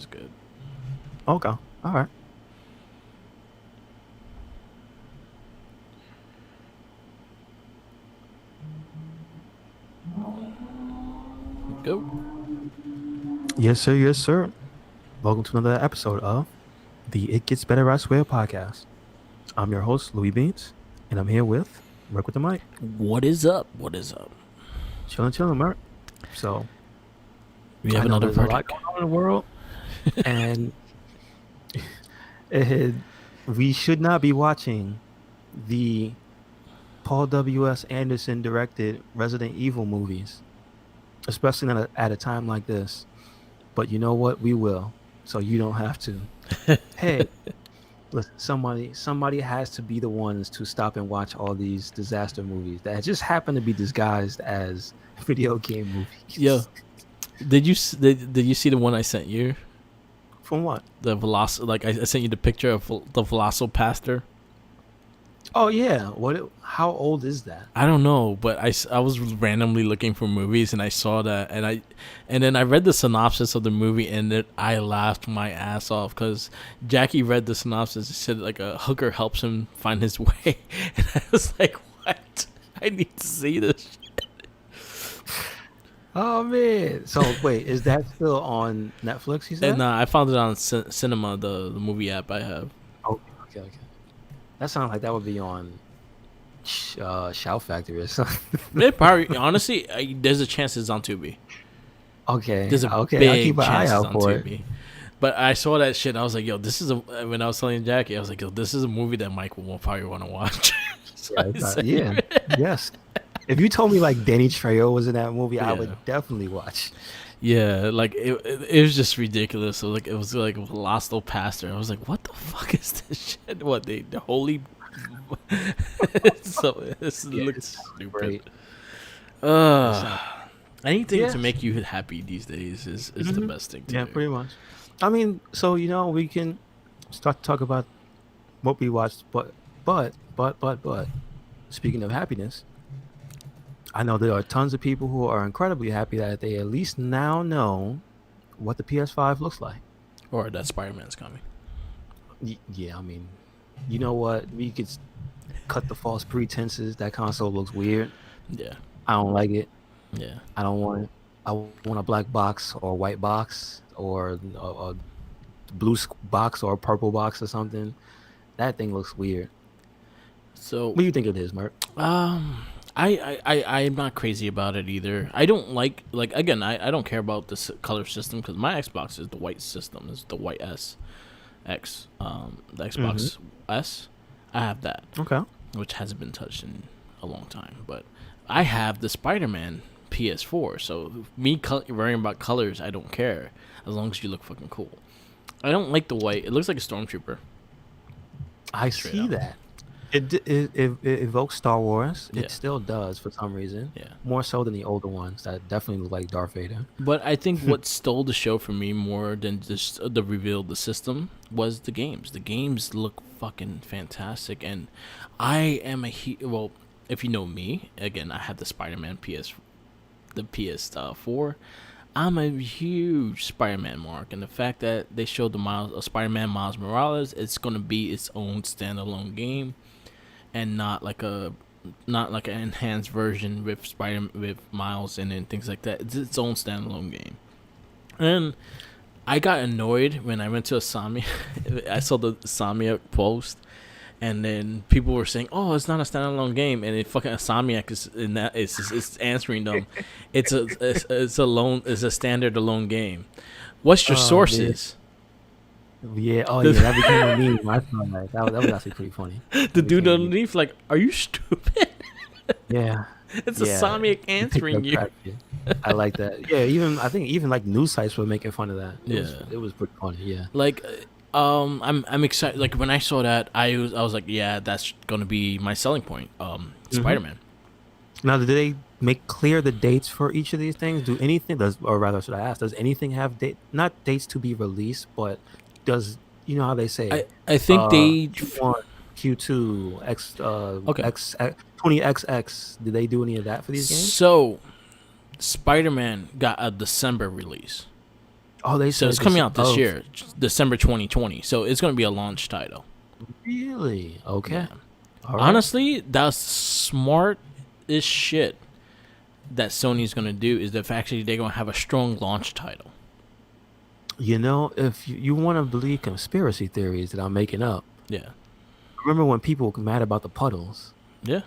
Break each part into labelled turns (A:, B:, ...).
A: is good.
B: Okay. All right.
A: Go.
B: Yes, sir. Yes, sir. Welcome to another episode of the It Gets Better, I Swear podcast. I'm your host, Louis Beans, and I'm here with Work with the Mic.
A: What is up? What is up?
B: Chilling, chilling, Mark. So
A: We
B: I
A: have
B: know
A: another
B: there's a lot
A: verdict.
B: going on in the world, and it, we should not be watching the Paul W.S. Anderson directed Resident Evil movies, especially at a time like this. But you know what? We will. So you don't have to. Hey, listen, somebody has to be the ones to stop and watch all these disaster movies that just happen to be disguised as video game
A: Yo,
B: movies.
A: did you see the one I sent you?
B: From what?
A: The Veloc like I sent you the picture of the Velocipaster.
B: Oh yeah. How old is that?
A: I don't know, but I was randomly looking for movies and I saw that and then I read the synopsis of the movie and I laughed my ass off because Jackie read the synopsis. It said like a hooker helps him find his way, and I was like, what? I need to see this.
B: Oh man. So wait, is that still on Netflix? You
A: And
B: said?
A: I found it on Cinema, the movie app I have.
B: Okay, okay, okay. That sounds like that would be on Shout Factory or something.
A: It probably honestly, there's a chance it's on Tubi.
B: Okay,
A: There's a
B: okay. I'll keep
A: big
B: an eye
A: chance it's
B: out
A: on
B: for it.
A: Tubi. But I saw that shit. And I was like, yo, this is a. When I was telling Jackie, I was like, yo, this is a movie that Mike will probably want to watch. So
B: Yeah,
A: I said,
B: yeah, yes. If you told me like Danny Trejo was in that movie, I
A: yeah,
B: would definitely watch.
A: yeah. Like it was just ridiculous. So like it was like Lost Pastor. I was like, what the fuck is this shit? What the holy? So this
B: Yeah, it
A: looks
B: sounds
A: stupid.
B: great. It
A: Uh,
B: sounds
A: anything to
B: yes.
A: make you happy these days is the
B: Hmm.
A: best thing to
B: Yeah,
A: do.
B: pretty much. I mean, so we can start to talk about what we watched, but speaking of happiness, I know there are tons of people who are incredibly happy that they at least now know what the PS5 looks like.
A: Or that Spider Man's coming.
B: Yeah, I mean, you know what? We could cut the false pretenses. That console looks weird.
A: Yeah,
B: I don't like it.
A: yeah.
B: I don't want it. I want a black box or a white box or a blue box or a purple box or something. That thing looks weird.
A: So
B: What do you think it is, Mark?
A: Um, I'm not crazy about it either. I don't like again. I don't care about the color system because my Xbox is the white system. Is the white S X. The
B: Mm-hmm.
A: Xbox S. I have that,
B: Okay.
A: which hasn't been touched in a long time. But I have the Spider-Man PS4. So me worrying about colors, I don't care as long as you look fucking cool. I don't like the white. It looks like a stormtrooper.
B: I
A: Straight
B: see
A: up.
B: that. It evokes Star Wars.
A: Yeah.
B: It still does for some reason.
A: Yeah.
B: More so than the older ones that definitely look like Darth Vader.
A: But I think what stole the show for me more than just the reveal of the system was the games. The games look fucking fantastic, and I am well. If you know me, again, I had the Spider-Man the PS4. I'm a huge Spider-Man mark, and the fact that they showed the Spider-Man Miles Morales, it's gonna be its own standalone game, and not like an enhanced version with Miles in it and things like that. It's its own standalone game. And I got annoyed when I went to a Samia. I saw the Samia post, and then people were saying, "Oh, it's not a standalone game," and it fucking Insomniac is in that. It's answering them. It's a standard alone game. What's your
B: Oh man.
A: sources?
B: Yeah. Oh yeah.
A: The,
B: That became a meme. I saw that. That was actually pretty funny.
A: the
B: That
A: dude
B: became a meme.
A: underneath, like, are you stupid?
B: Yeah.
A: It's a
B: Yeah.
A: Insomniac
B: He picked
A: answering
B: up
A: you.
B: traction. I like that. Yeah. I think even like news sites were making fun of that.
A: Yeah.
B: It was pretty funny. Yeah.
A: Like, I'm excited. Like when I saw that, I was like, yeah, that's gonna be my selling point.
B: Hmm.
A: Spider Man.
B: Now, did they make clear the dates for each of these things? Do anything does, or rather, should I ask, does anything have not dates to be released, but does you know how they say,
A: I think they
B: Q1, Q2,
A: okay.
B: X 20XX? Did they do any of that for these games?
A: So Spider Man got a December release.
B: Oh, they
A: So it's
B: said
A: coming
B: this.
A: out this
B: Oh,
A: year, December 2020. So it's going to be a launch title.
B: really? Okay.
A: Yeah.
B: All right.
A: Honestly, that's smart as shit that Sony's going to do is that actually they're going to have a strong launch title.
B: If you want to believe conspiracy theories that I'm making up,
A: Yeah.
B: remember when people were mad about the puddles?
A: Yeah.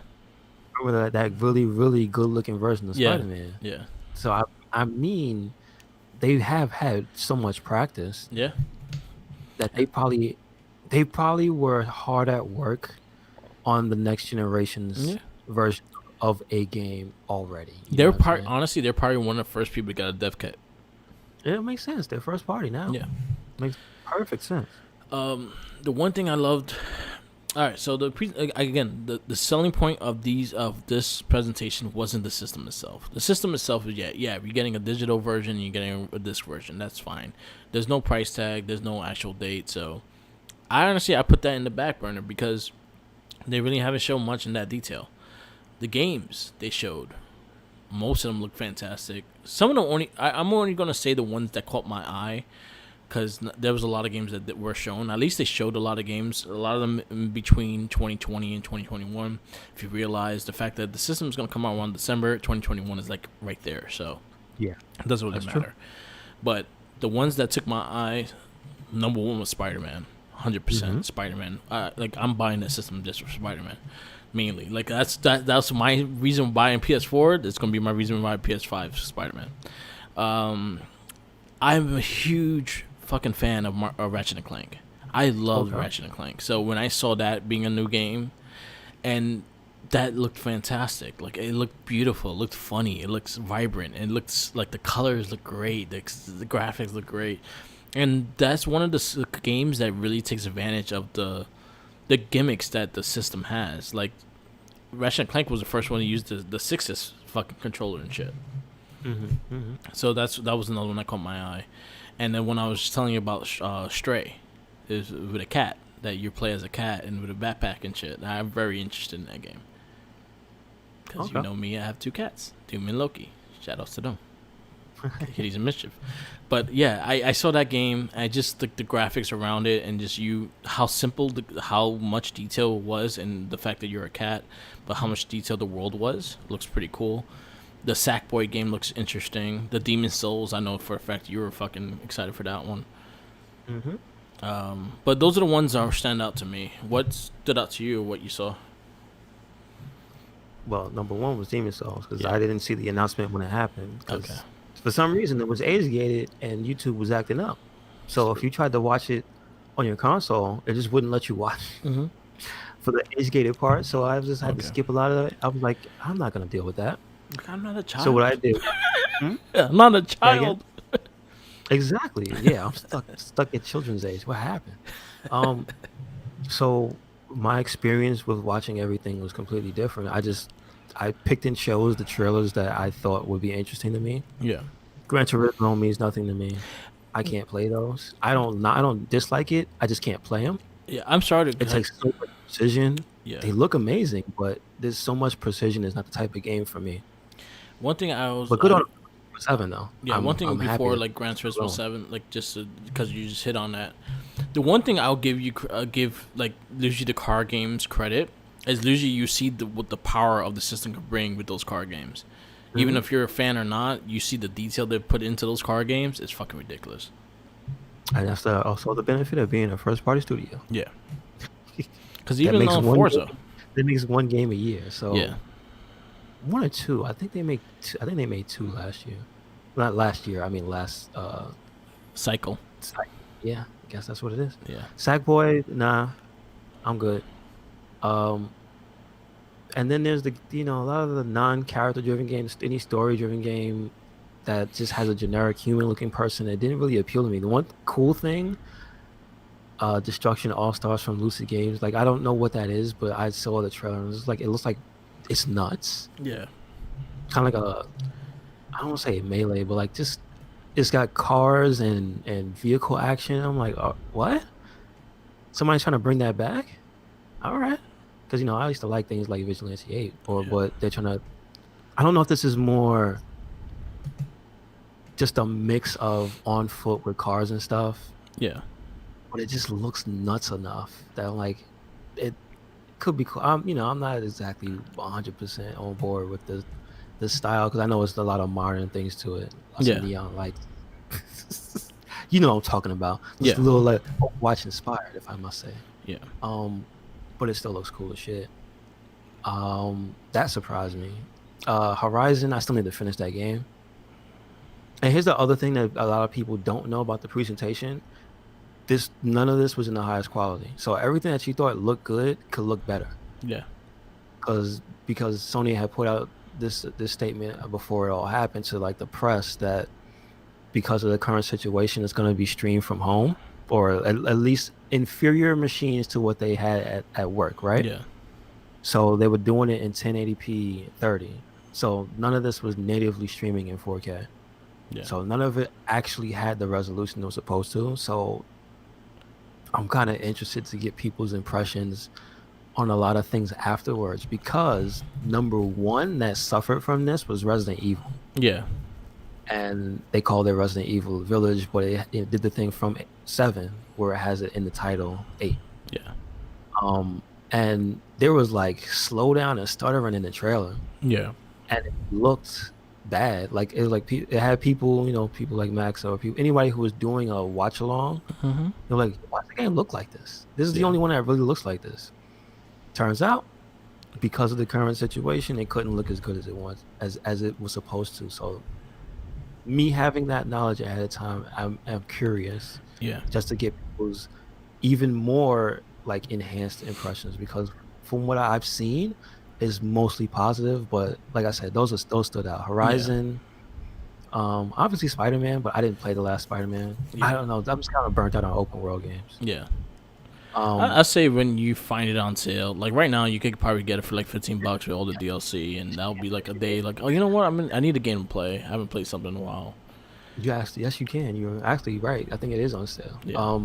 B: Remember that really, really good looking version of
A: Yeah.
B: Spider-Man?
A: Yeah.
B: So I mean, they have had so much practice
A: Yeah.
B: that
A: And
B: they probably were hard at work on the next
A: yeah.
B: generation's version of a game already. You know
A: They're
B: what I'm
A: part
B: saying?
A: honestly, they're probably one of the first people to get a dev kit.
B: It makes sense. They're first party now.
A: Yeah.
B: Makes perfect sense.
A: The one thing I loved. All right, so again, the selling point of this presentation wasn't the system itself. The system itself is you're getting a digital version, you're getting a disc version. That's fine. There's no price tag. There's no actual date. So I put that in the back burner because they really haven't shown much in that detail. The games they showed, most of them look fantastic. Some of them I'm only gonna say the ones that caught my eye because there was a lot of games that were shown. At least they showed a lot of games, a lot of them in between 2020 and 2021. If you realize the fact that the system is going to come out around December 2021 is like right there, so
B: Yeah,
A: it doesn't really
B: that's true.
A: matter. But the ones that took my eye, number one was Spider-Man,
B: Hmm.
A: 100% Spider-Man. Like I'm buying that system just for Spider-Man. Mainly, like that's my reason buying PS4. It's gonna be my reason buying PS5 Spider-Man. Um, I'm a huge fucking fan of Ratchet and Clank. I love
B: Okay.
A: Ratchet and Clank. So when I saw that being a new game, and that looked fantastic. Like it looked beautiful. It looked funny. It looks vibrant. It looks like the colors look great. The graphics look great, and that's one of the games that really takes advantage of the gimmicks that the system has. Like Ratchet and Clank was the first one to use the Sixes fucking controller and shit.
B: Hmm. Hmm.
A: So that was another one that caught my eye. And then when I was telling you about Stray, is with a cat that you play as a cat and with a backpack and shit. I'm very interested in that game because you
B: Okay.
A: know me, I have two cats, Doom and Loki. Shout outs to them, Kitties and Mischief. But yeah, I saw that game. I just the graphics around it and just how simple how much detail it was and the fact that you're a cat, but how much detail the world was looks pretty cool. The Sackboy game looks interesting. The Demon Souls, I know for a fact you were fucking excited for that one.
B: Hmm.
A: But those are the ones that stand out to me. What stood out to you, or what you saw?
B: Well, number one was Demon Souls because
A: Yeah.
B: I didn't see the announcement when it happened
A: Okay.
B: because for some reason it was age gated and YouTube was acting up. So if you tried to watch it on your console, it just wouldn't let you watch
A: Mm-hmm.
B: for the age gated part. So I just had to
A: Okay.
B: skip a lot of it. I was like, I'm not gonna deal with that.
A: I'm not a
B: So what I
A: child.
B: did, hmm?
A: Yeah, I'm not a
B: Say again?
A: child.
B: Exactly. Yeah, I'm stuck at children's age. What happened? Um, so my experience with watching everything was completely different. I picked and chose the trailers that I thought would be interesting to me.
A: Yeah.
B: Gran Turismo means nothing to me. I can't play those. I don't dislike it. I just can't play them.
A: Yeah. I'm sorry to
B: It
A: like.
B: takes so much precision.
A: Yeah.
B: They look amazing, but there's so much precision. It's not the type of game for me.
A: One thing I was
B: But good on 7 though.
A: yeah. One
B: I'm
A: thing
B: I'm happy
A: before
B: that
A: like Gran
B: it's
A: Turismo
B: alone.
A: 7, like just because you just hit on that. The one thing I'll give like usually the car games credit is usually you see what the power of the system can bring with those car games. Even
B: Hmm.
A: if you're a fan or not, you see the detail they put into those car games. It's fucking ridiculous.
B: And that's also the benefit of being a first party studio.
A: Yeah. Because
B: That
A: even
B: makes
A: on
B: one
A: Forza,
B: game, that makes one game a year. So
A: yeah,
B: one or two. I think they made two last year. Not last year. I mean last
A: cycle,
B: Sack- yeah, I guess that's what it is.
A: yeah,
B: Sackboy, nah, I'm good. Um and then there's a lot of the non-character driven games, any story driven game that just has a generic human looking person that didn't really appeal to me. The one cool thing, Destruction All Stars from Lucid Games, like I don't know what that is, but I saw the trailer and it looks like it's nuts.
A: yeah.
B: Kind of like I don't want to say melee, but like just it's got cars and vehicle action. I'm like, what? Somebody's trying to bring that back? All right, because I used to like things like Vigilante 8,
A: Yeah.
B: but they're trying to. I don't know if this is more just a mix of on foot with cars and stuff,
A: Yeah.
B: but it just looks nuts enough that like it could be cool. I'm not exactly 100% on board with the style because I know it's a lot of modern things to it, lots of
A: Yeah.
B: neon lights. You know what I'm talking about. Just
A: Yeah.
B: a little like watch inspired, if I must say.
A: Yeah.
B: Um, but it still looks cool as shit. That surprised me. Horizon, I still need to finish that game. And here's the other thing that a lot of people don't know about the presentation. This None of this was in the highest quality. So everything that you thought looked good could look better.
A: Yeah.
B: Because Sony had put out this statement before it all happened to like the press that because of the current situation, it's going to be streamed from home or at least inferior machines to what they had at work, right?
A: Yeah.
B: So they were doing it in 1080p 30. So none of this was natively streaming in 4K.
A: Yeah.
B: So none of it actually had the resolution it was supposed to. So I'm kind of interested to get people's impressions on a lot of things afterwards because number one that suffered from this was Resident Evil.
A: Yeah.
B: And they called it Resident Evil Village, but it did the thing from 7 where it has it in the title 8.
A: Yeah.
B: Um, and there was like slowdown and stuttering in the trailer,
A: Yeah.
B: and it looked bad. Like it was like it had people, people like Max or people anybody who was doing a watch along.
A: Mm-hmm.
B: They're like, why does the game look like this? This is the
A: Yeah.
B: only one that really looks like this. Turns out, because of the current situation, it couldn't look as good as it was as it was supposed to. So me having that knowledge ahead of time, I'm curious
A: Yeah.
B: just to get people's even more like enhanced impressions because from what I've seen is mostly positive. But like I said, those stood out.
A: Yeah.
B: Horizon, obviously Spider-Man, but I didn't play the last Spider-Man. I
A: Yeah.
B: don't know. I'm just kind of burnt out on open world games.
A: Yeah.
B: Um,
A: I say when you find it on sale, like right now, you could probably get it for like $15 with all the DLC, and that'll be like a day. Like, oh, you know what? I need a game to play. I haven't played something in a while.
B: yes, you can. You're actually right. I think it is on sale.
A: Yeah.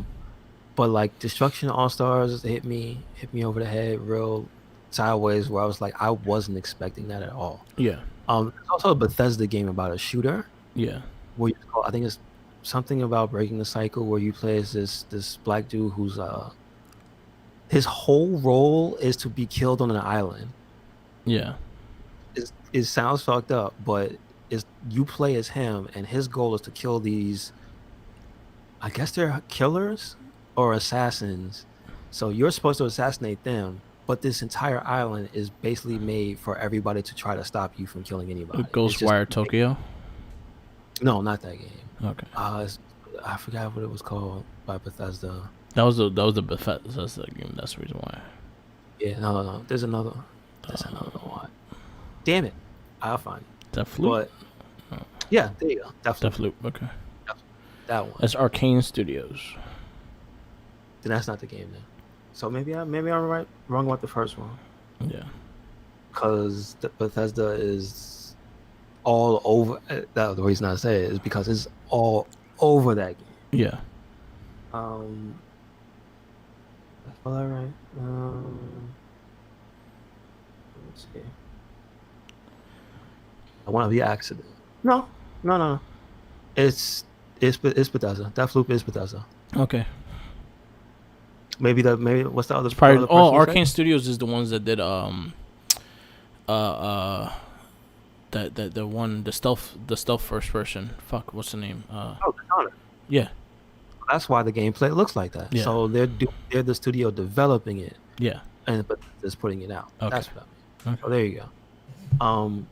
B: But like Destruction All Stars hit me over the head real sideways where I was like, I wasn't expecting that at all.
A: Yeah.
B: There's also a Bethesda game about a shooter
A: Yeah.
B: where I think it's something about breaking the cycle where you play as this black dude who's his whole role is to be killed on an island.
A: Yeah.
B: It sounds fucked up, but is you play as him and his goal is to kill these, I guess they're killers or assassins. So you're supposed to assassinate them, but this entire island is basically made for everybody to try to stop you from killing anybody. It's just
A: Ghostwire Tokyo.
B: no, not that game.
A: Okay.
B: I forgot what it was called by Bethesda.
A: That was the Bethesda game. That's the reason why.
B: Yeah, no. There's another. There's another one. Damn it, I'll find it.
A: Deathloop.
B: But yeah, there you go. Definitely
A: Deathloop. Okay.
B: that one.
A: That's Arcane Studios.
B: Then that's not the game then. So maybe I'm wrong about the first one
A: Yeah.
B: because Bethesda is all over. That the reason I say it is because it's all over that game.
A: Yeah.
B: Um, that's all right. Let's see. I want to be accident. No. It's Bethesda. Deathloop is Bethesda.
A: Okay.
B: Maybe what's the other?
A: It's probably
B: the other person you said?
A: Arcane Studios is the ones that did uh the one the stealth first person. Fuck, what's the name?
B: Oh, Dishonored.
A: Yeah.
B: That's why the gameplay looks like that.
A: Yeah.
B: So they're the studio developing it,
A: Yeah.
B: but just putting it out.
A: Okay.
B: That's what I mean.
A: Okay.
B: So there you go.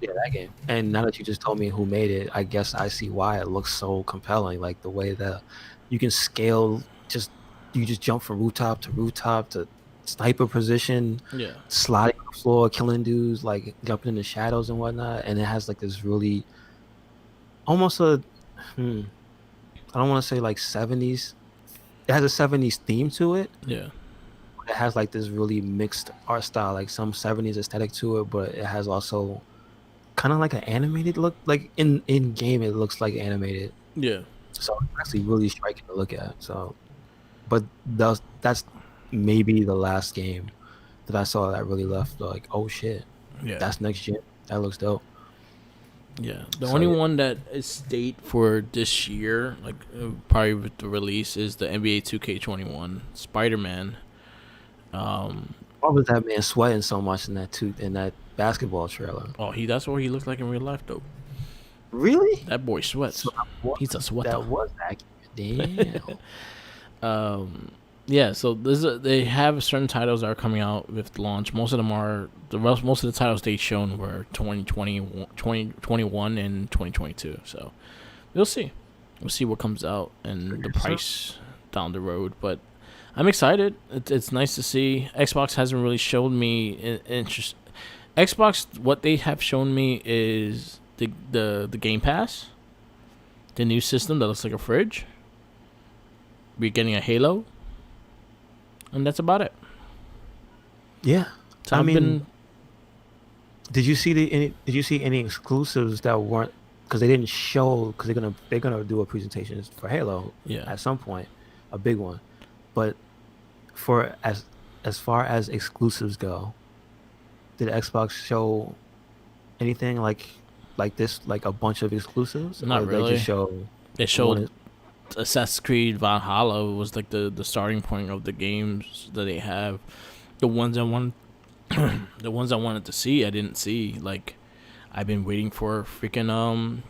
B: Yeah, that game. And now that you just told me who made it, I guess I see why it looks so compelling. Like the way that you can scale, you just jump from rooftop to sniper position,
A: Yeah.
B: sliding on the floor, killing dudes, like jumping in the shadows and whatnot. And it has like this really almost I don't want to say like 70s. It has a 70s theme to it.
A: Yeah.
B: It has like this really mixed art style, like some 70s aesthetic to it, but it has also kind of like an animated look. Like in game, it looks like animated.
A: Yeah.
B: So it's actually really striking to look at. So, but that's maybe the last game that I saw that really left like, oh shit,
A: Yeah.
B: that's next gen. That looks dope.
A: Yeah, the
B: So
A: only
B: yeah,
A: one that is state for this year, like probably with the release, is the NBA 2K21 Spider-Man. Um,
B: why was that man sweating so much in that basketball trailer?
A: oh, that's what he looks like in real life, though.
B: Really?
A: That boy
B: So
A: sweats. He's a sweater.
B: that was accurate. Damn.
A: Um, yeah, so they have certain titles that are coming out with launch. Most of them are most of the titles they shown were 2020, 2021, and 2022. So we'll see. We'll see what comes out and the price down the road. But I'm excited. It's nice to see. Xbox hasn't really showed me interest. Xbox, what they have shown me is the Game Pass, the new system that looks like a fridge. We're getting a Halo, and that's about it.
B: Yeah.
A: So
B: I
A: I've
B: mean,
A: been
B: did you see any exclusives that weren't, because they didn't show, because they're gonna do a presentation for Halo
A: yeah.
B: at some point, a big one. But for as far as exclusives go, did Xbox show anything like this, like a bunch of exclusives, or
A: Not
B: did they just
A: really.
B: show
A: They
B: one?
A: showed Assassin's Creed Valhalla was like the starting point of the games that they have. The ones I want, the ones I wanted to see, I didn't see. Like I've been waiting for freaking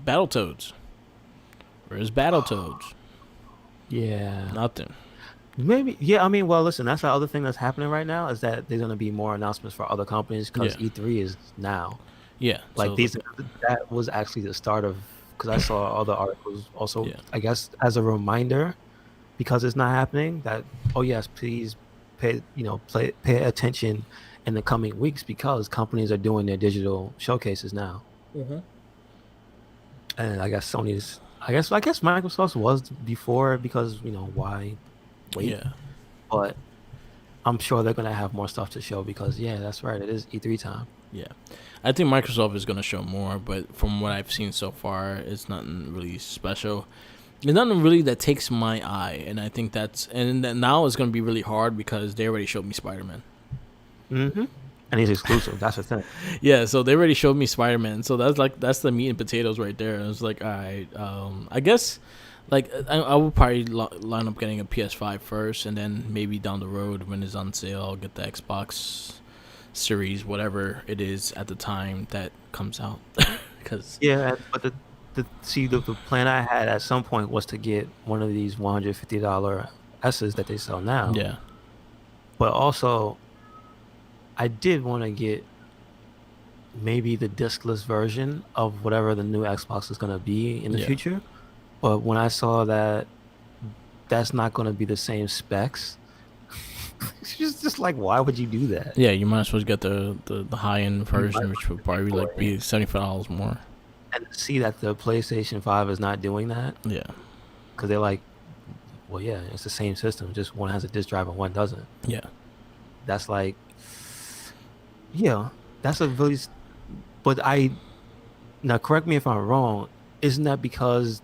A: Battletoads. Where's Battletoads?
B: Yeah,
A: Nothing.
B: maybe. Yeah, I mean, well, listen, that's the other thing that's happening right now is that there's gonna be more announcements for other companies
A: Yeah.
B: because E3 is now.
A: Yeah.
B: Like
A: So the
B: that was actually the start of, because I saw other articles also,
A: yeah.
B: I guess as a reminder, because it's not happening, that oh yes, please pay attention in the coming weeks because companies are doing their digital showcases now.
A: Mm-hmm.
B: And I guess I guess Microsoft was before, because why wait?
A: Yeah.
B: But I'm sure they're gonna have more stuff to show because yeah, that's right, it is E3 time.
A: Yeah. I think Microsoft is gonna show more, but from what I've seen so far, it's nothing really special. There's nothing really that takes my eye, and I think and then now it's gonna be really hard because they already showed me Spider Man.
B: Mm-hmm. And he's exclusive. That's the thing.
A: Yeah, so they already showed me Spider Man, so that's the meat and potatoes right there. And it's like, all right, I guess, like I will probably line up getting a PS5 first, and then maybe down the road when it's on sale, I'll get the Xbox Series, whatever it is at the time that comes out. Because
B: Yeah, but the plan I had at some point was to get one of these $150 S's that they sell now.
A: yeah,
B: But also I did want to get maybe the discless version of whatever the new Xbox is going to be in the
A: yeah,
B: future. But when I saw that that's not going to be the same specs, it's just like, why would you do that?
A: yeah, you might as well get the high end
B: You might
A: version, which would probably
B: go
A: like
B: ahead
A: be $75 more.
B: and see that the PlayStation 5 is not doing that,
A: Yeah,
B: because they're like, well, yeah, it's the same system, just one has a disk drive and one doesn't.
A: yeah.
B: That's like, yeah, that's a really. But now correct me if I'm wrong. Isn't that because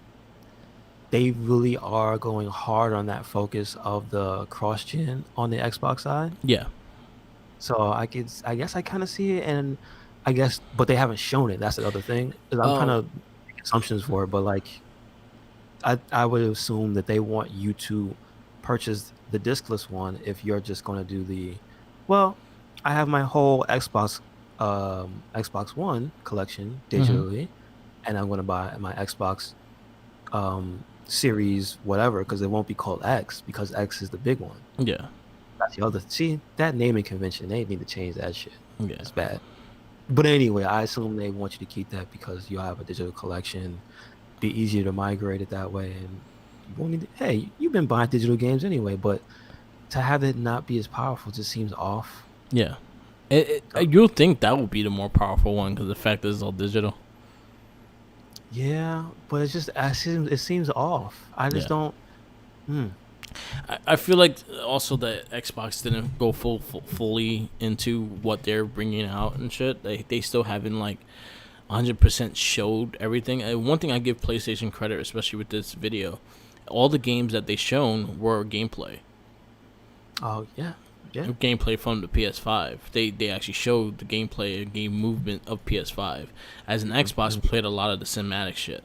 B: they really are going hard on that focus of the cross gen on the Xbox side?
A: Yeah.
B: So I guess I kind of see it, and I guess, but they haven't shown it. That's the other thing. 'Cause I'm kind
A: Oh,
B: of making assumptions for it, but like I would assume that they want you to purchase the discless one if you're just going to do well, I have my whole Xbox One collection
A: mm-hmm.
B: digitally, and I'm going to buy my Xbox series whatever, because it won't be called X because X is the big one.
A: Yeah,
B: That's the other. See, that naming convention, they need to change that shit.
A: yeah,
B: It's bad. But anyway, I assume they want you to keep that because you'll have a digital collection, be easier to migrate it that way, and you won't need hey, you've been buying digital games anyway, but to have it not be as powerful just seems off.
A: yeah.
B: So,
A: You'll think that would be the more powerful one because the fact that it's all digital.
B: yeah, but it seems off. I just
A: Yeah.
B: don't. Hmm.
A: I feel like also that Xbox didn't go fully into what they're bringing out and shit. They still haven't like 100% showed everything. One thing I give PlayStation credit, especially with this video, all the games that they shown were gameplay.
B: Oh yeah, Yeah.
A: gameplay from the PS5. They actually showed the gameplay and game movement of PS5. As an Xbox,
B: Mhm.
A: played a lot of the cinematic shit.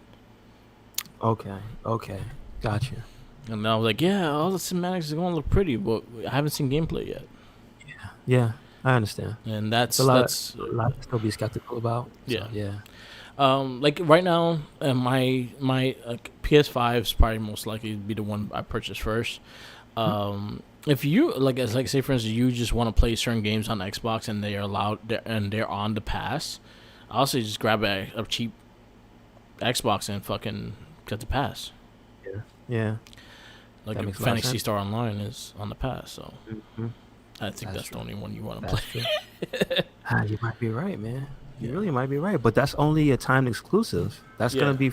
B: Okay. Okay. Gotcha.
A: And I was like, yeah, all the cinematics are going to look pretty, but I haven't seen gameplay yet.
B: Yeah, I understand.
A: And
B: It's
A: that's
B: a lot to still be skeptical about.
A: yeah.
B: So yeah.
A: Like right now, my PS5 is probably most likely to be the one I purchase first. If you like, as like say for instance, you just want to play certain games on Xbox and they're on the pass, I'll say just grab a cheap Xbox and fucking get the pass.
B: Yeah. Yeah. That
A: Like
B: makes a lot of
A: Fantasy
B: sense.
A: Star Online is on the pass, so
B: Hmm.
A: I think
B: That's
A: that's the
B: true.
A: only one you want to
B: That's
A: play.
B: true. You might be right, man. You
A: Yeah,
B: really might be right. But that's only a timed exclusive. That's gonna
A: yeah,
B: be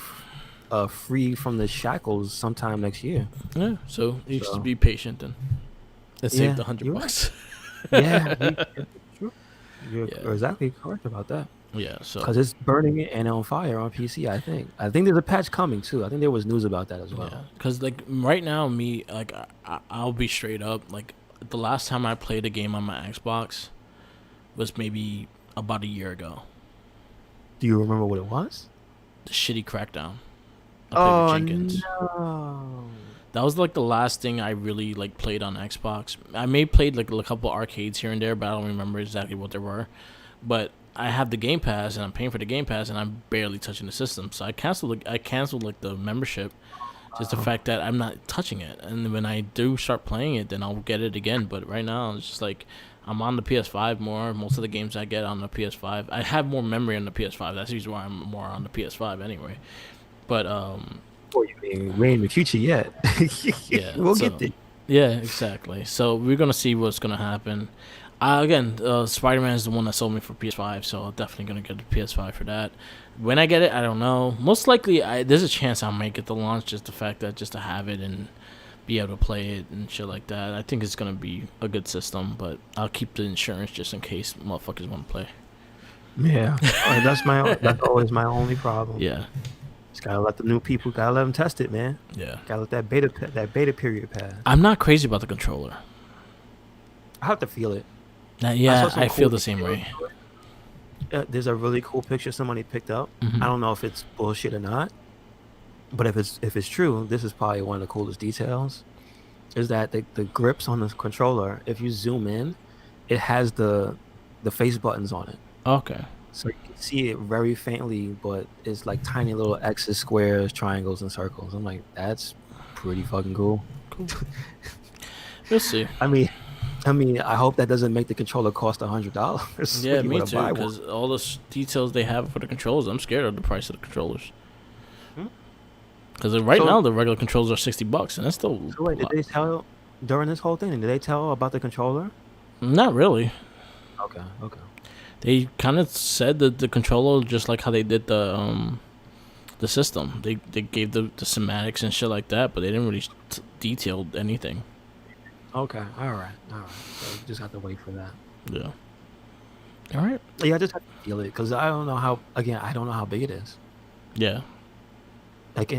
B: free from the shackles sometime next year.
A: yeah. So you should
B: So
A: be patient and save
B: yeah,
A: the hundred
B: you're right.
A: bucks.
B: Yeah, it's true. You're
A: Yeah,
B: exactly correct about that.
A: yeah. So
B: Because it's burning it and on fire on PC. I think. I think there's a patch coming too. I think there was news about that as
A: yeah,
B: well.
A: because like right now, me like I'll be straight up. Like the last time I played a game on my Xbox was maybe about a year ago.
B: Do you remember what it was?
A: The shitty Crackdown I played with
B: Oh
A: Jenkins.
B: no.
A: That was like the last thing I really like played on Xbox. I may played like a couple arcades here and there, but I don't remember exactly what they were. But I have the Game Pass and I'm paying for the Game Pass and I'm barely touching the system. So I canceled like the membership. Just the fact that I'm not touching it, and when I do start playing it, then I'll get it again. But right now, it's just like I'm on the PS5 more. Most of the games I get on the PS5, I have more memory on the PS5. That's usually why I'm more on the PS5 anyway. But
B: Boy, you mean we ain't in the future yet.
A: yeah.
B: We'll get
A: So
B: there.
A: yeah, exactly. So we're gonna see what's gonna happen. Again, Spider-Man is the one that sold me for PS5, so I'm definitely gonna get the PS5 for that. When I get it, I don't know. Most likely, there's a chance I might get the launch. Just the fact that just to have it and be able to play it and shit like that. I think it's gonna be a good system, but I'll keep the insurance just in case motherfuckers want to play.
B: Yeah, that's always my only problem.
A: Yeah,
B: Just gotta let the new people gotta let them test it, man.
A: yeah.
B: Gotta let that beta period pass.
A: I'm not crazy about the controller.
B: I have to feel it. I saw
A: Yeah,
B: some
A: I feel
B: cool
A: the same
B: videos.
A: way.
B: There's a really cool picture somebody picked up. I
A: Hmm.
B: don't know if it's bullshit or not, but if it's true, this is probably one of the coolest details. Is that the grips on the controller? If you zoom in, it has the face buttons on it.
A: Okay.
B: So you can see it very faintly, but it's like tiny little X's, squares, triangles, and circles. I'm like, that's pretty fucking cool.
A: Cool. We'll see.
B: I mean, I hope that doesn't make the controller cost $100
A: Yeah,
B: when you
A: me
B: want to
A: too.
B: buy one.
A: Because all the details they have for the controllers, I'm scared of the price of the controllers.
B: Hmm?
A: Because right
B: So,
A: now the regular controllers are $60, and that's still
B: so
A: a
B: wait, did
A: lot.
B: they tell during this whole thing? Did they tell about the controller?
A: Not really.
B: Okay, okay.
A: They kind of said that the controller, just like how they did the system, they gave the cinematics and shit like that, but they didn't really detail anything.
B: Okay, all right, all right. So you just have to wait for that.
A: Yeah. All right.
B: Yeah, I just have to feel it because I don't know how. Again, I don't know how big it is.
A: Yeah.
B: Like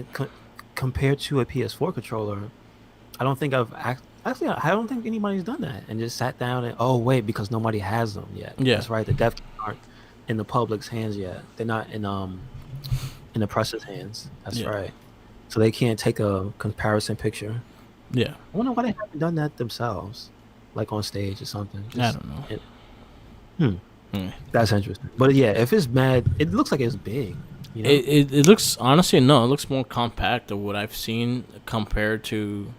B: compared to a PS4 controller, I don't think actually. I don't think anybody's done that and just sat down and oh wait because nobody has them yet.
A: Yeah.
B: That's right. The dev kits aren't in the public's hands yet. They're not in the press's hands. That's
A: Yeah.
B: right. So they can't take a comparison picture.
A: Yeah.
B: I wonder why they haven't done that themselves, like on stage or something.
A: I
B: Just
A: don't know.
B: hmm,
A: Hmm.
B: that's interesting. But yeah, if it's mad, it looks like it's big. You know?
A: It looks honestly no, it looks more compact than what I've seen compared to.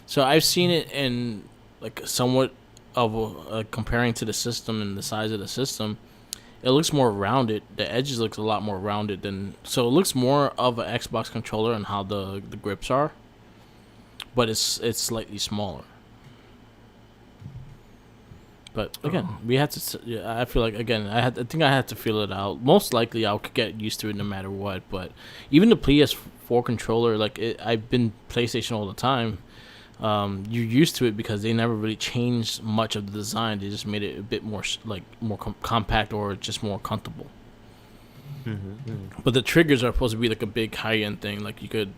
A: So I've seen it in like somewhat of comparing to the system and the size of the system. It looks more rounded. The edges looks a lot more rounded than so. It looks more of an Xbox controller and how the grips are, but it's slightly smaller. But again,
B: Oh.
A: we had to. Yeah, I feel like again, I think I had to feel it out. Most likely, I'll get used to it no matter what. But even the PS4 controller, like I've been PlayStation all the time. You're used to it because they never really changed much of the design. They just made it a bit more like more compact or just more comfortable.
B: Mm-hmm.
A: But the triggers are supposed to be like a big high end thing. Like you could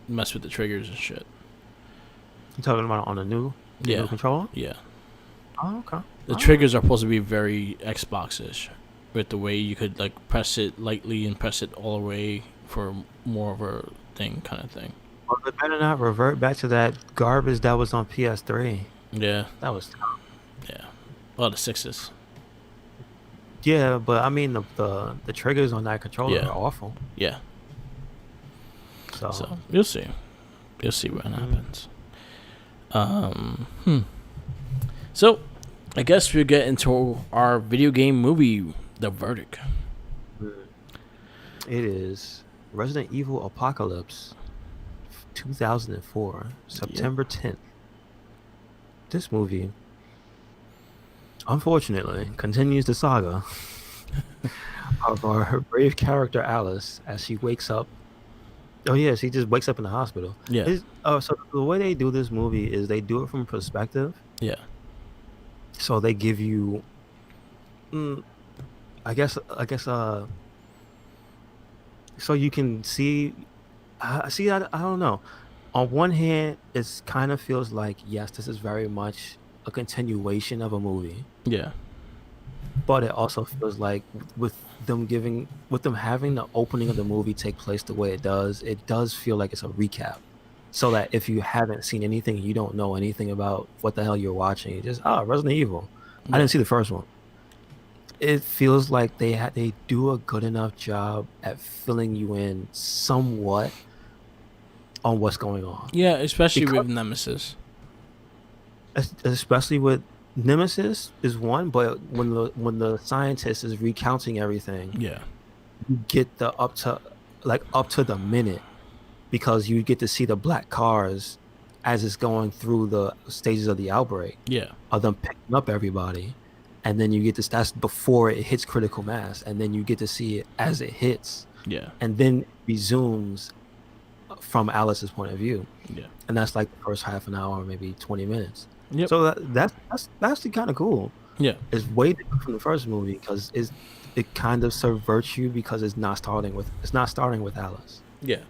A: mess with the triggers and shit.
B: You talking about on the new
A: Yeah,
B: controller?
A: yeah.
B: Oh, okay.
A: The
B: All right.
A: triggers are supposed to be very Xbox-ish, with the way you could like press it lightly and press it all the way for more of a thing kind of thing.
B: Well, they better not revert back to that garbage that was on PS3.
A: Yeah,
B: That was
A: yeah. Well, the sixes.
B: yeah, but I mean the triggers on that controller
A: Yeah,
B: are awful.
A: yeah.
B: So
A: So you'll see. You'll see what
B: mm,
A: happens. Hmm. So, I guess we get into our video game movie, The Verdict.
B: mm, it is Resident Evil Apocalypse, 2004,
A: Yep.
B: September 10th. This movie, unfortunately, continues the saga of our brave character Alice as she wakes up. Oh yeah, she just wakes up in the hospital.
A: Yeah.
B: So the way they do this movie is they do it from perspective.
A: Yeah.
B: So they give you, mm, I guess, so you can see. I don't know. On one hand, it's kind of feels like yes, this is very much a continuation of a movie,
A: Yeah.
B: but it also feels like with them having the opening of the movie take place the way it does feel like it's a recap. So that if you haven't seen anything, you don't know anything about what the hell you're watching. You just Resident Evil. I
A: Yeah.
B: didn't see the first one. It feels like they do a good enough job at filling you in somewhat on what's going on.
A: Yeah, especially
B: Because
A: with Nemesis.
B: especially with Nemesis is one, but when the scientist is recounting everything,
A: Yeah.
B: you get the up to the minute because you get to see the black cars as it's going through the stages of the outbreak
A: Yeah.
B: of them picking up everybody. And then you get this that's before it hits critical mass, and then you get to see it as it hits,
A: Yeah.
B: and then it resumes from Alice's point of view.
A: Yeah.
B: And that's like the first half an hour, maybe 20 minutes.
A: Yep.
B: So that's actually kind of cool.
A: Yeah.
B: It's way different from the first movie because it kind of subverts you because it's not starting with Alice.
A: Yeah.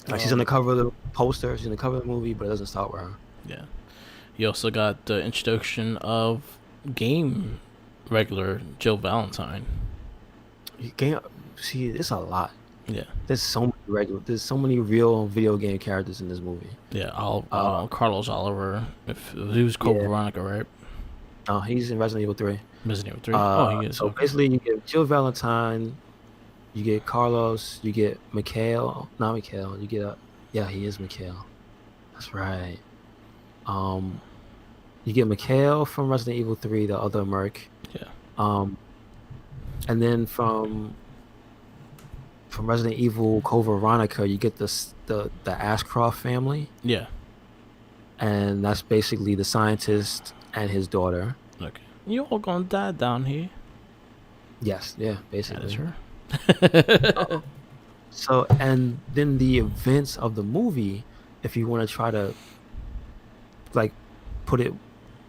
B: Like she's on the cover of the poster, she's on the cover of the movie, but it doesn't start with her.
A: Yeah. You also got the introduction of game regular Jill Valentine.
B: You can't see it's a lot.
A: Yeah.
B: There's so many real video game characters in this movie.
A: Yeah.
B: Uh
A: Carlos Oliver. If he was called
B: yeah.
A: Veronica, right?
B: He's in Resident Evil 3.
A: Resident Evil 3. Oh, he is.
B: So
A: Okay.
B: basically you get Jill Valentine, you get Carlos, you get Mikhail, not Mikhail, you get yeah, he is Mikhail. That's right. Um you get Mikhail from Resident Evil 3, the other Merc.
A: Yeah.
B: Um and then from Resident Evil Code Veronica, you get the Ashcroft family,
A: Yeah.
B: and that's basically the scientist and his daughter.
A: Okay. You all gonna die down here.
B: Yes, yeah,
A: That is
B: basically.
A: her.
B: So, and then the events of the movie, if you want to try to like put it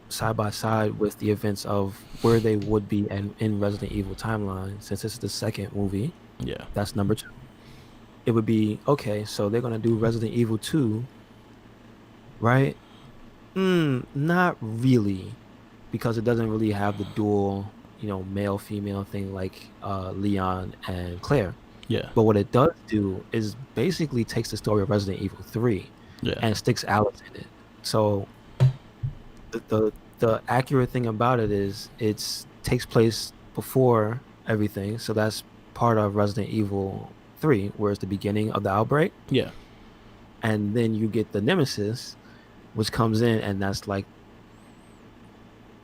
B: side by side with the events of where they would be and in Resident Evil timeline, since it's the second movie,
A: Yeah.
B: that's number two. It would be okay. So they're gonna do Resident Evil 2, right? Not really, because it doesn't really have the dual, male female thing like Leon and Claire.
A: Yeah.
B: But what it does do is basically takes the story of Resident Evil 3
A: Yeah.
B: and sticks Alice in it. So the accurate thing about it is it's takes place before everything. So that's part of Resident Evil 3, where it's the beginning of the outbreak.
A: Yeah.
B: And then you get the Nemesis, which comes in, and that's like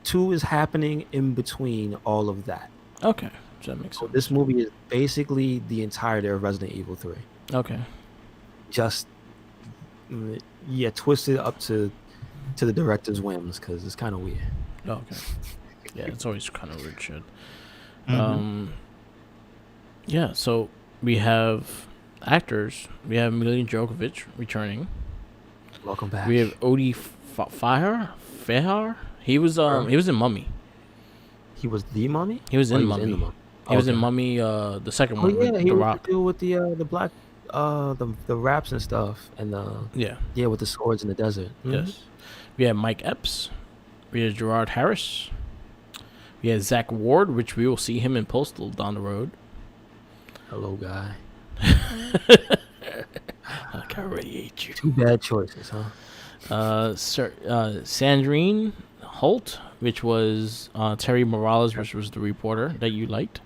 B: 2 is happening in between all of that.
A: Okay. So that makes
B: So
A: sense.
B: this movie is basically the entirety of Resident Evil 3.
A: Okay.
B: Just yeah, twisted up to the director's whims because it's kind of weird.
A: Okay. Yeah, it's always kind of weird shit.
B: Mm-hmm.
A: Yeah. So we have actors. We have Mila Djokovic returning.
B: Welcome back.
A: We have Odie Fahar. He was in Mummy.
B: He was the mummy.
A: He was
B: Oh,
A: in
B: he was
A: Mummy.
B: in the mummy.
A: He was in
B: Okay.
A: Mummy. The second
B: Oh
A: one
B: yeah,
A: with
B: he
A: The
B: was
A: Rock.
B: the dude with the black the raps and stuff and
A: Yeah.
B: yeah, with the swords in the desert. Mhm.
A: Yes. We have Mike Epps We have Gerard Harris. We have Zach Ward, which we will see him in Postal down the road.
B: Hello, guy.
A: I already hate you.
B: Two bad choices, huh?
A: Sandrine Holt, which was Terry Morales, which was the reporter that you liked.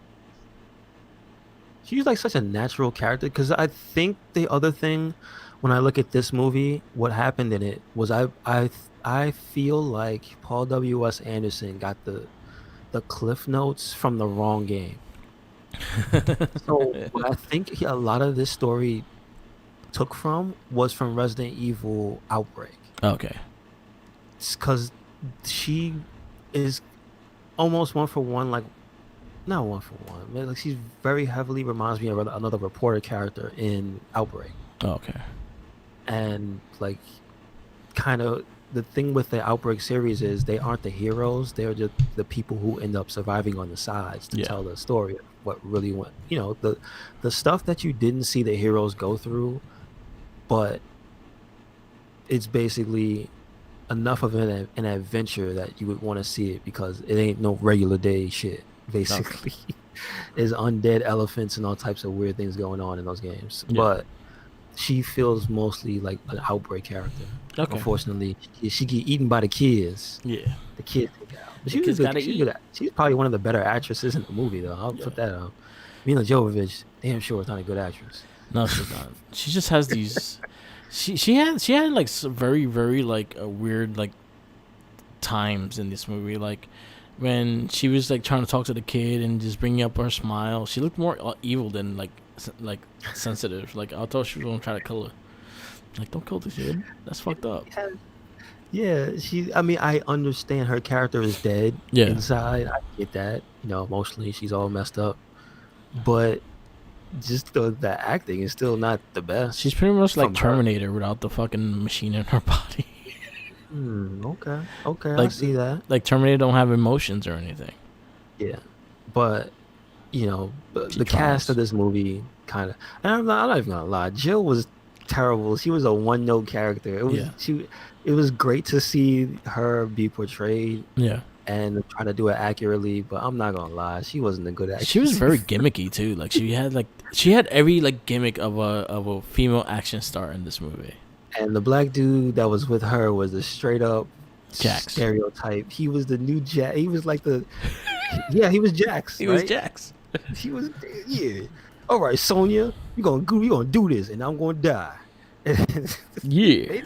B: She's like such a natural character because I think the other thing when I look at this movie, what happened in it was I feel like Paul W.S. Anderson got the cliff notes from the wrong game. So what I think a lot of this story took from was from Resident Evil Outbreak.
A: Okay.
B: It's because she is almost one for one, like not one for one. Man, like she's very heavily reminds me of another reporter character in Outbreak.
A: Okay.
B: And like kind of the thing with the Outbreak series is they aren't the heroes, they're just the people who end up surviving on the sides to tell the story of what really went, the stuff that you didn't see the heroes go through, but it's basically enough of an adventure that you would want to see it because it ain't no regular day shit basically. There's undead elephants and all types of weird things going on in those games, but she feels mostly like an Outbreak character. Okay. Unfortunately, she get eaten by the kids.
A: Yeah,
B: the kids take it out. But she was good. She's probably one of the better actresses in the movie, though. I'll put that out. Mila Jovovich, damn sure, is not a good actress.
A: No, she's not. She just has these. She had like very very like a weird like times in this movie, like when she was like trying to talk to the kid and just bringing up her smile. She looked more evil than like sensitive. Like I thought she was gonna try to kill her. Like, don't kill the kid. That's fucked up.
B: Yeah, I mean, I understand her character is dead inside. I get that. Emotionally, she's all messed up. But just the acting is still not the best.
A: She's pretty much like Terminator without the fucking machine in her body.
B: Okay, like, I see that.
A: Like Terminator don't have emotions or anything.
B: Yeah, but the cast of this movie kind of. And I'm not even gonna lie. Jill was terrible. She was a one-note character. It was great to see her be portrayed.
A: Yeah.
B: And try to do it accurately, but I'm not gonna lie, she wasn't a good actress.
A: She was very gimmicky too. Like she had every like gimmick of a female action star in this movie.
B: And the black dude that was with her was a straight up
A: Jax
B: stereotype. He was the new Jax. He was like he was Jax.
A: He was Jax.
B: He was All right, Sonya, you gonna do this, and I'm gonna die.
A: Yeah.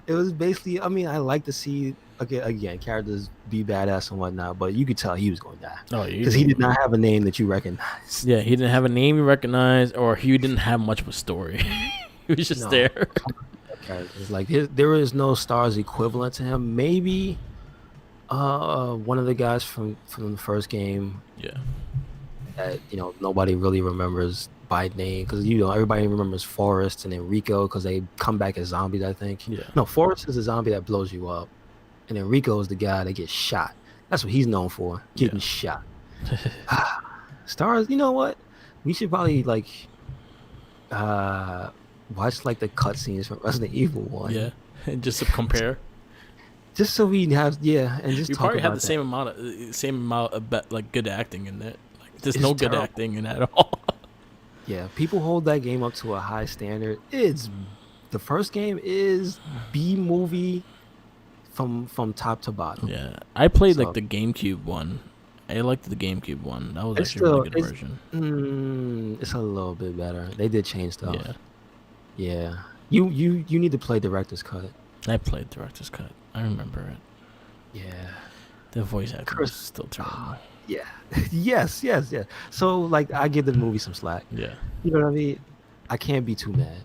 B: It was basically. I mean, I like to see again characters be badass and whatnot, but you could tell he was going to die.
A: Oh,
B: because he did not have a name that you recognize.
A: Yeah, he didn't have a name you recognize, or he didn't have much of a story. He was just there.
B: Characters like there is no stars equivalent to him. Maybe one of the guys from the first game.
A: Yeah.
B: That nobody really remembers by name because everybody remembers Forrest and Enrico because they come back as zombies. I think.
A: Yeah.
B: No, Forrest is a zombie that blows you up, and Enrico is the guy that gets shot. That's what he's known for, getting shot. Stars. You know what? We should probably like watch like the cutscenes from Resident Evil 1.
A: Yeah, and just to compare.
B: Just so we have and just
A: you
B: talk
A: probably
B: about
A: have the same amount of like good acting in it. Like there's no good acting in it at all.
B: Yeah, people hold that game up to a high standard. The first game is B movie from top to bottom.
A: Yeah, I played like the GameCube one. I liked the GameCube one. That was actually a really good version.
B: It's a little bit better. They did change stuff. Yeah. You need to play Director's Cut.
A: I played Director's Cut. I remember it.
B: Yeah.
A: The voice acting was still terrible.
B: Yeah. yes. So like I give the movie some slack.
A: Yeah.
B: You know what I mean? I can't be too mad.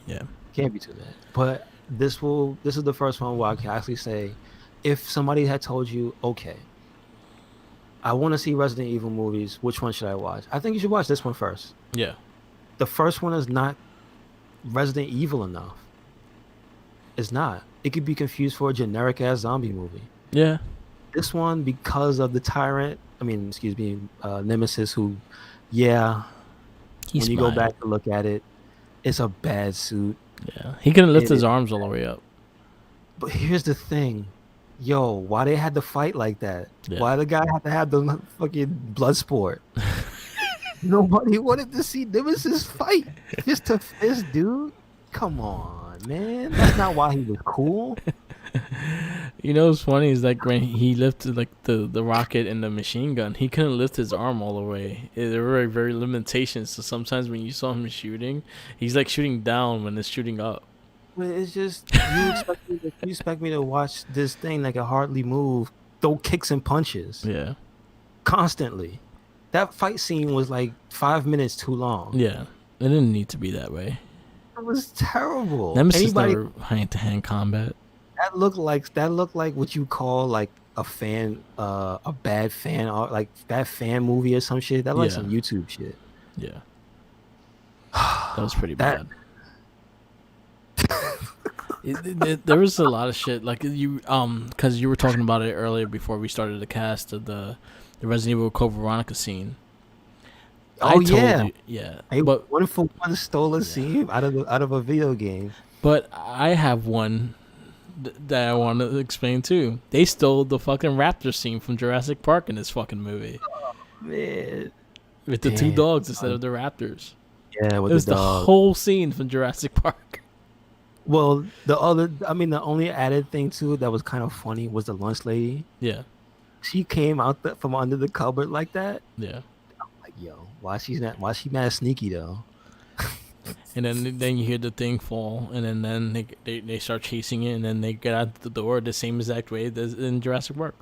A: Yeah.
B: Can't be too mad. But this is the first one where I can actually say, if somebody had told you, okay, I want to see Resident Evil movies, which one should I watch? I think you should watch this one first.
A: Yeah.
B: The first one is not Resident Evil enough. It's not. It could be confused for a generic ass zombie movie.
A: Yeah.
B: This one, because of the tyrant, Nemesis, who, when you go back to look at it, it's a bad suit.
A: Yeah. He couldn't lift his arms all the way up.
B: But here's the thing. yo, why they had to fight like that?
A: Yeah.
B: Why the guy had to have the fucking blood sport? Nobody wanted to see Nemesis fight fist to fist, dude. Come on, man. That's not why he was cool.
A: You know what's funny is like when he lifted like the rocket and the machine gun, he couldn't lift his arm all the way. There were very limitations. So sometimes when you saw him shooting, he's like shooting down when it's shooting up.
B: But it's just you expect me to watch this thing that can hardly move, throw kicks and punches
A: Yeah.
B: constantly. That fight scene was like 5 minutes too long.
A: Yeah. It didn't need to be that way.
B: It was terrible.
A: Nemesis
B: Anybody
A: never hand to hand combat.
B: that looked like what you call like a bad fan art, like bad fan movie or some shit. That like
A: Yeah.
B: some YouTube shit.
A: Yeah. That was pretty
B: That
A: bad. There was a lot of shit like you because you were talking about it earlier before we started the cast of the Resident Evil Code Veronica scene. I
B: oh
A: told
B: yeah.
A: you, yeah,
B: Hey,
A: but
B: one for one stole a
A: yeah,
B: scene out of a video game.
A: but I have one that I want to explain too. They stole the fucking raptor scene from Jurassic Park in this fucking movie
B: Man,
A: with the two
B: damn.
A: dogs instead of the raptors.
B: Yeah,
A: It
B: with the
A: was the
B: dog.
A: whole scene from Jurassic Park.
B: Well, the only added thing to it that was kind of funny was the lunch lady.
A: Yeah,
B: She came out from under the cupboard like that.
A: yeah.
B: Like, yo, why she mad sneaky though?
A: And then you hear the thing fall, and then they start chasing it, and then they get out the door the same exact way as in Jurassic Park.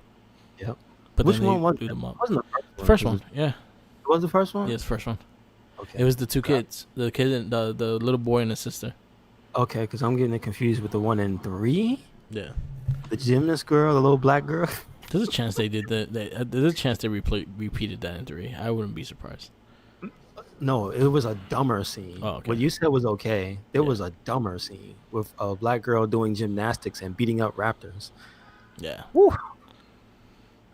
B: Yep.
A: But
B: Which
A: then
B: one
A: they
B: was
A: blew
B: it?
A: them
B: It
A: up.
B: wasn't the
A: The
B: first
A: first
B: one.
A: one, yeah,
B: It was the first one?
A: yes, first one.
B: Okay.
A: It was the two
B: Got-
A: kids, the kid and the little boy and the sister.
B: Okay, because I'm getting it confused with the one in three.
A: Yeah,
B: The gymnast girl, the little black girl.
A: there's a chance they did that. There's a chance they repeated that in 3. I wouldn't be surprised.
B: No, it was a dumber scene.
A: Oh, okay.
B: What you said was okay. There
A: Yeah,
B: was a dumber scene with a black girl doing gymnastics and beating up raptors.
A: yeah.
B: Woo.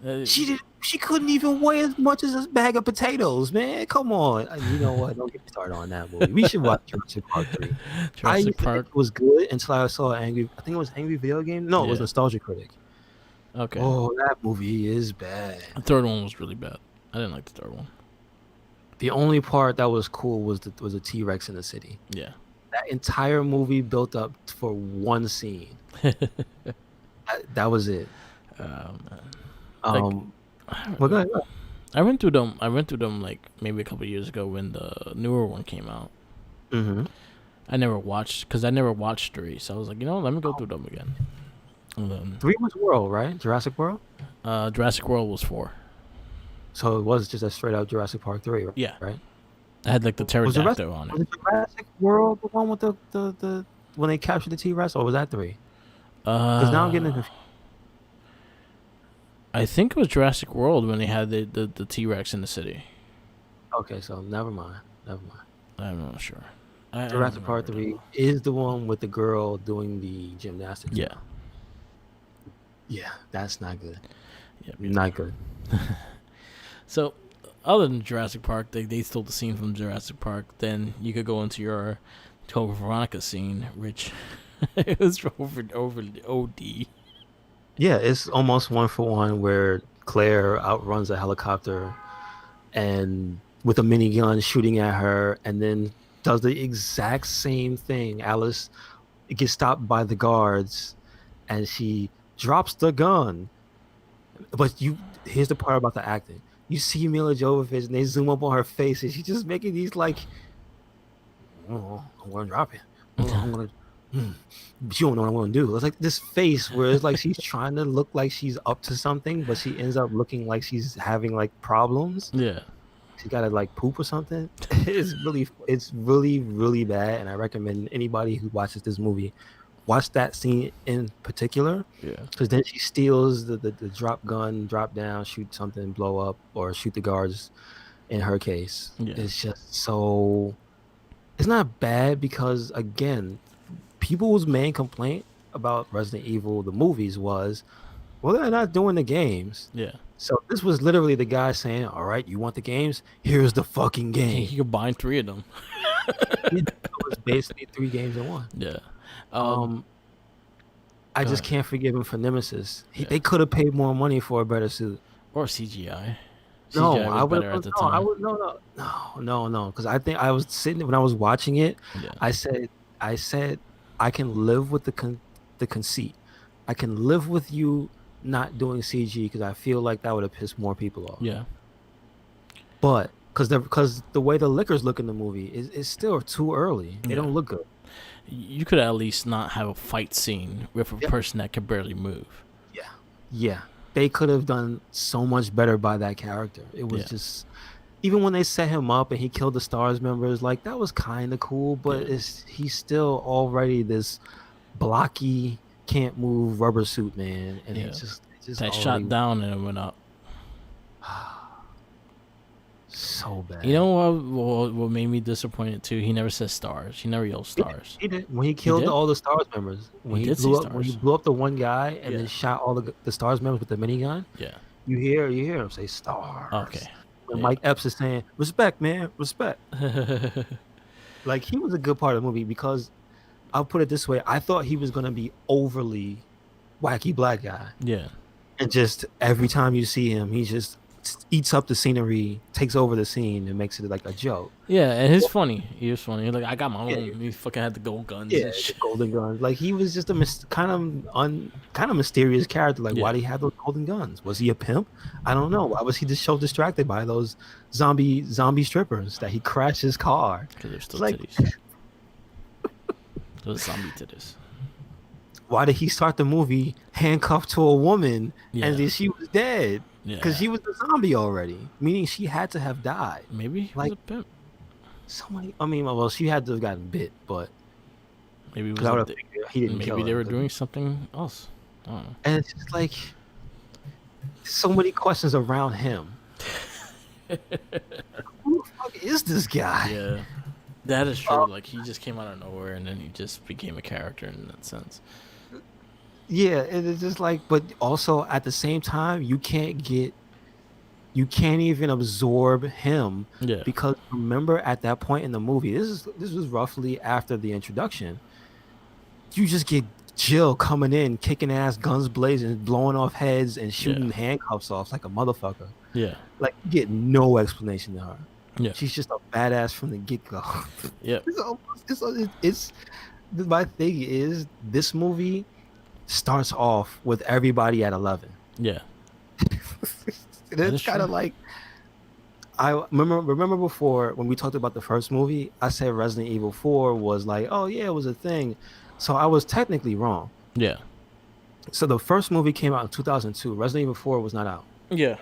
A: Uh,
B: She couldn't even weigh as much as a bag of potatoes, man. Come on. You know what? Don't get me started on that movie. We should watch Jurassic Park 3. I
A: Jurassic
B: used to think
A: Park.
B: it was good until I saw I think it was Angry Video Game. No, it was
A: Yeah.
B: Nostalgia Critic.
A: Okay.
B: Oh, that movie is bad.
A: The third one was really bad. I didn't like the third one.
B: The only part that was cool was the T-Rex in the city.
A: Yeah.
B: That entire movie built up for one scene. That was it.
A: Man. Like
B: Um, well, go ahead.
A: I went through them. I went through them like maybe a couple years ago when the newer one came out.
B: Mm-hmm.
A: I never watched because I never watched 3, so I was like, let me go through them again. And then
B: 3 was World, right? Jurassic World.
A: Jurassic World was 4.
B: So it was just a straight up Jurassic Park 3,
A: Yeah,
B: right?
A: I had like the
B: Was the rest
A: pterodactyl on
B: was
A: it.
B: it Jurassic World the one with the when they captured the T-Rex, or was that 3? Because now I'm getting
A: Uh,
B: confused.
A: I think it was Jurassic World when they had the T Rex in the city.
B: Okay, so never mind. Never mind.
A: I'm not sure. I don't
B: Jurassic Park
A: remember
B: 3 is the one with the girl doing the gymnastics.
A: Yeah,
B: Yeah, that's not good.
A: yeah.
B: Not good.
A: So, other than Jurassic Park, they stole the scene from Jurassic Park. Then you could go into your Code Veronica scene, which it was over the OD.
B: Yeah, it's almost one for one where Claire outruns a helicopter and with a minigun shooting at her, and then does the exact same thing. Alice gets stopped by the guards and she drops the gun. But here's the part about the acting. You see Mila Jovovich and they zoom up on her face and she's just making these like, oh, I'm gonna drop it. Oh, I'm gonna but you don't know what I'm gonna do. It's like this face where it's like she's trying to look like she's up to something, but she ends up looking like she's having like problems.
A: Yeah,
B: She gotta like poop or something. It's really bad, and I recommend anybody who watches this movie watch that scene in particular,
A: yeah,
B: because then she steals the drop gun, drop down, shoot something, blow up, or shoot the guards. In her case,
A: yeah,
B: it's just so. It's not bad because again, people's main complaint about Resident Evil the movies was, well, they're not doing the games.
A: yeah.
B: So this was literally the guy saying, "All right, you want the games? Here's the fucking game."
A: He combined 3 of them.
B: It was basically 3 games in one.
A: Yeah.
B: Um, I
A: Go
B: just
A: ahead.
B: can't forgive him for Nemesis.
A: Yeah.
B: They could have paid more money for a better suit.
A: Or CGI.
B: No,
A: CGI
B: I
A: was
B: would
A: better at
B: have.
A: the
B: No, I
A: time.
B: would. No. Because I think I was sitting when I was watching it.
A: Yeah.
B: I said, I said, I can live with the conceit. I can live with you not doing CG because I feel like that would have pissed more people off.
A: Yeah.
B: But because the way the liquors look in the movie is still too early. They
A: Yeah.
B: don't look good.
A: You could at least not have a fight scene with a
B: Yep.
A: person that could barely move.
B: Yeah. Yeah. They could have done so much better by that character. It was
A: Yeah.
B: just even when they set him up and he killed the stars members, like that was kind of cool, but
A: Yeah.
B: he's still already this blocky, can't move rubber suit man, and
A: Yeah.
B: it just
A: That shot
B: already
A: down and it went up.
B: so
A: You
B: bad.
A: know what made me disappointed too? He never said stars. He never yelled
B: He did.
A: stars.
B: He did. When he
A: He
B: killed
A: did?
B: all the stars members,
A: He did see
B: when he
A: stars.
B: blew up the one guy and then
A: Yeah.
B: shot all the stars members with the minigun,
A: Yeah.
B: you hear him say stars.
A: Okay.
B: When
A: Yeah.
B: Mike Epps is saying respect, man, respect. Like he was a good part of the movie because I'll put it this way: I thought he was gonna be overly wacky black guy,
A: Yeah.
B: and just every time you see him, he just eats up the scenery, takes over the scene, and makes it like a joke.
A: Yeah, and he's funny. He was funny. Like I got my
B: Yeah,
A: own. He fucking had the gold guns
B: yeah,
A: and
B: the
A: shit.
B: golden guns. Like he was just a kind of mysterious character. Like why
A: Yeah,
B: did he have those golden guns? Was he a pimp? I don't know. Why was he just so distracted by those zombie strippers that he crashed his car?
A: because there's
B: It's
A: still
B: like
A: titties. There's zombie titties.
B: why did he start the movie handcuffed to a woman and
A: Yeah,
B: then she was dead because
A: yeah.
B: she was a zombie already, meaning she had to have died.
A: Maybe he was
B: Like
A: a pimp.
B: somebody, I mean, well, she had to have gotten bit, but
A: Maybe it
B: because
A: was
B: I
A: a.
B: would have figured he didn't kill
A: Maybe they
B: her.
A: were doing something else. I don't know.
B: And it's just like so many questions around him. Who the fuck is this guy?
A: Yeah, that is
B: Uh,
A: true. Like he just came out of nowhere and then he just became a character in that sense.
B: yeah, and it's just like, but also at the same time, you can't even absorb him
A: Yeah,
B: because remember at that point in the movie, this was roughly after the introduction. You just get Jill coming in, kicking ass, guns blazing, blowing off heads, and
A: yeah,
B: shooting handcuffs off like a motherfucker.
A: yeah,
B: Like you get no explanation to her.
A: yeah,
B: She's just a badass from the get go.
A: yeah,
B: It's my thing is this movie starts off with everybody at 11.
A: yeah.
B: And
A: That is
B: it's kind
A: true.
B: of like I remember before when we talked about the first movie, I said Resident Evil 4 was like, oh yeah, it was a thing. So I was technically wrong.
A: Yeah,
B: So the first movie came out in 2002. Resident Evil 4 was not out.
A: yeah,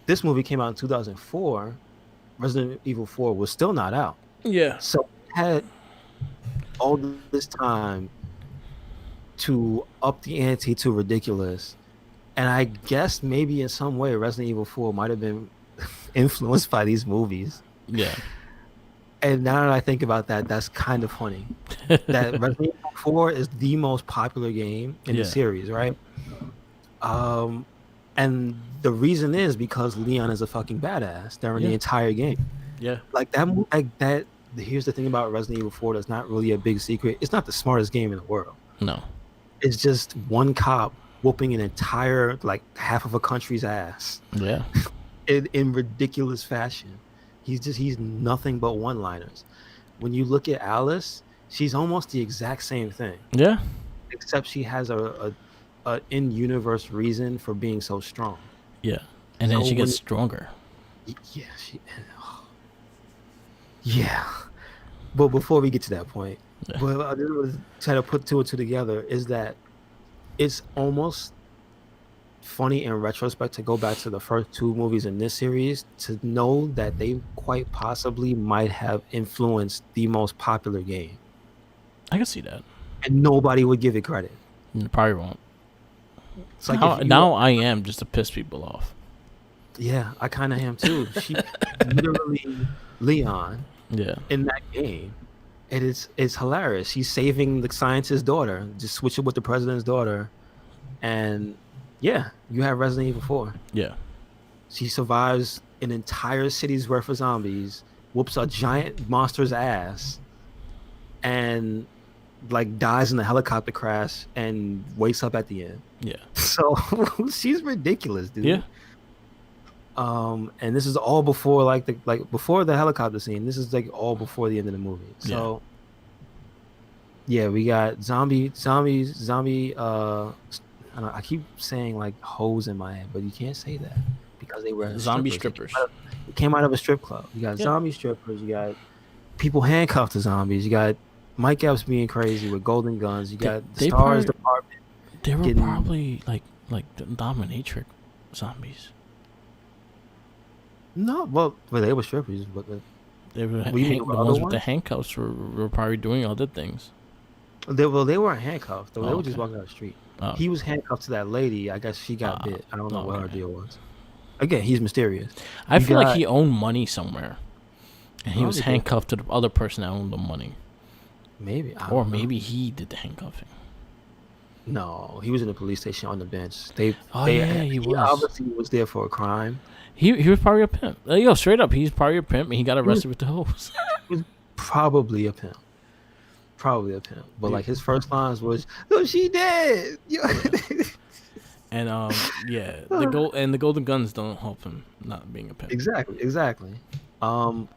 B: This movie came out in 2004. Resident Evil 4 was still not out.
A: yeah,
B: So it had all this time to up the ante to ridiculous. And I guess maybe in some way Resident Evil 4 might have been influenced by these movies.
A: yeah,
B: And now that I think about that, that's kind of funny. That Resident Evil 4 is the most popular game in the
A: yeah,
B: series, right? And the reason is because Leon is a fucking badass during
A: yeah,
B: the entire game.
A: yeah.
B: Like that. Here's the thing about Resident Evil 4 that's not really a big secret. It's not the smartest game in the world.
A: No.
B: It's just one cop whooping an entire like half of a country's ass
A: Yeah,
B: in ridiculous fashion. He's nothing but one-liners. When you look at Alice, she's almost the exact same thing,
A: yeah,
B: except she has a in-universe reason for being so strong.
A: yeah. And then
B: So
A: she
B: when
A: gets stronger.
B: yeah, yeah. But before we get to that point,
A: Yeah,
B: but I just was trying to put two and two together is that it's almost funny in retrospect to go back to the first two movies in this series to know that they quite possibly might have influenced the most popular game,
A: I can see that.
B: and nobody would give it credit.
A: You probably won't.
B: It's like
A: Now,
B: if you,
A: now I am just to piss people off.
B: yeah, I kind of am too. She literally Leon
A: Yeah,
B: in that game. It's hilarious. She's saving the scientist's daughter. Just switch it with the president's daughter, and yeah, you have Resident Evil 4.
A: yeah,
B: She survives an entire city's worth of zombies, whoops a giant monster's ass, and like dies in a helicopter crash and wakes up at the end.
A: Yeah.
B: So she's ridiculous,
A: Yeah.
B: dude. And this is all before like before the helicopter scene. This is like all before the end of the movie.
A: Yeah.
B: So yeah, we got zombie. I, don't know, I keep saying like hoes in my head, but you can't say that because they were
A: Zombie
B: strippers.
A: strippers.
B: It came out of a strip club. You got
A: Yep.
B: zombie strippers. You got people handcuffed to zombies. You got Mike Epps being crazy with golden guns. You
A: They,
B: got the
A: they
B: Stars
A: probably
B: Department
A: they were
B: getting
A: probably like the dominatrix zombies.
B: no. Well, they were strippers, but
A: They were
B: we mean
A: the
B: other
A: ones with the
B: ones.
A: handcuffs were probably doing other things.
B: They weren't handcuffed though. They
A: Oh,
B: were just
A: okay.
B: walking down the street.
A: Oh,
B: He was handcuffed to that lady. I guess she got
A: uh,
B: bit. I don't know what her
A: okay.
B: deal was. Again, he's mysterious.
A: I
B: You
A: feel like
B: got
A: he owned money somewhere, and he was
B: probably did.
A: handcuffed to the other person that owned the money,
B: Maybe I
A: or
B: don't know.
A: maybe he did the handcuffing.
B: No, he was in the police station on the bench.
A: Oh yeah, he
B: He
A: was.
B: obviously was there for a crime.
A: He was probably a pimp. Yo, straight up, he's probably a pimp, and he got
B: He was,
A: arrested with the hose.
B: he was probably a pimp. Probably a pimp. But like his first lines was, "No, she dead."
A: And yeah, the golden guns don't help him not being a pimp.
B: Exactly. Um,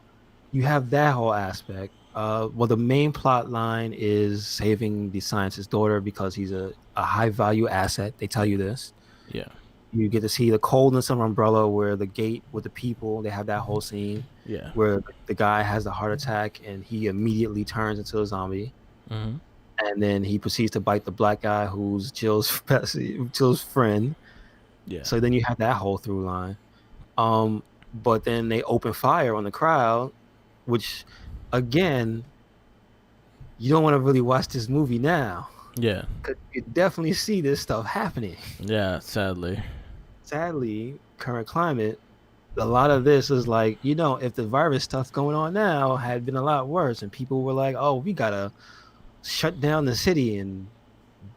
B: you have that whole aspect. Well, the main plot line is saving the scientist's daughter because he's a high value asset. They tell you this.
A: Yeah,
B: You get to see the coldness of Umbrella, where the gate with the people. They have that whole scene
A: yeah.
B: where the guy has the heart attack and he immediately turns into a zombie,
A: Mm-hmm.
B: and then he proceeds to bite the black guy who's Jill's friend.
A: Yeah,
B: So then you have that whole through line. But then they open fire on the crowd, which again, you don't want to really watch this movie now
A: yeah,
B: because you definitely see this stuff happening.
A: yeah. Sadly,
B: Sadly, current climate, a lot of this is like, if the virus stuff going on now had been a lot worse and people were like, oh, we gotta shut down the city and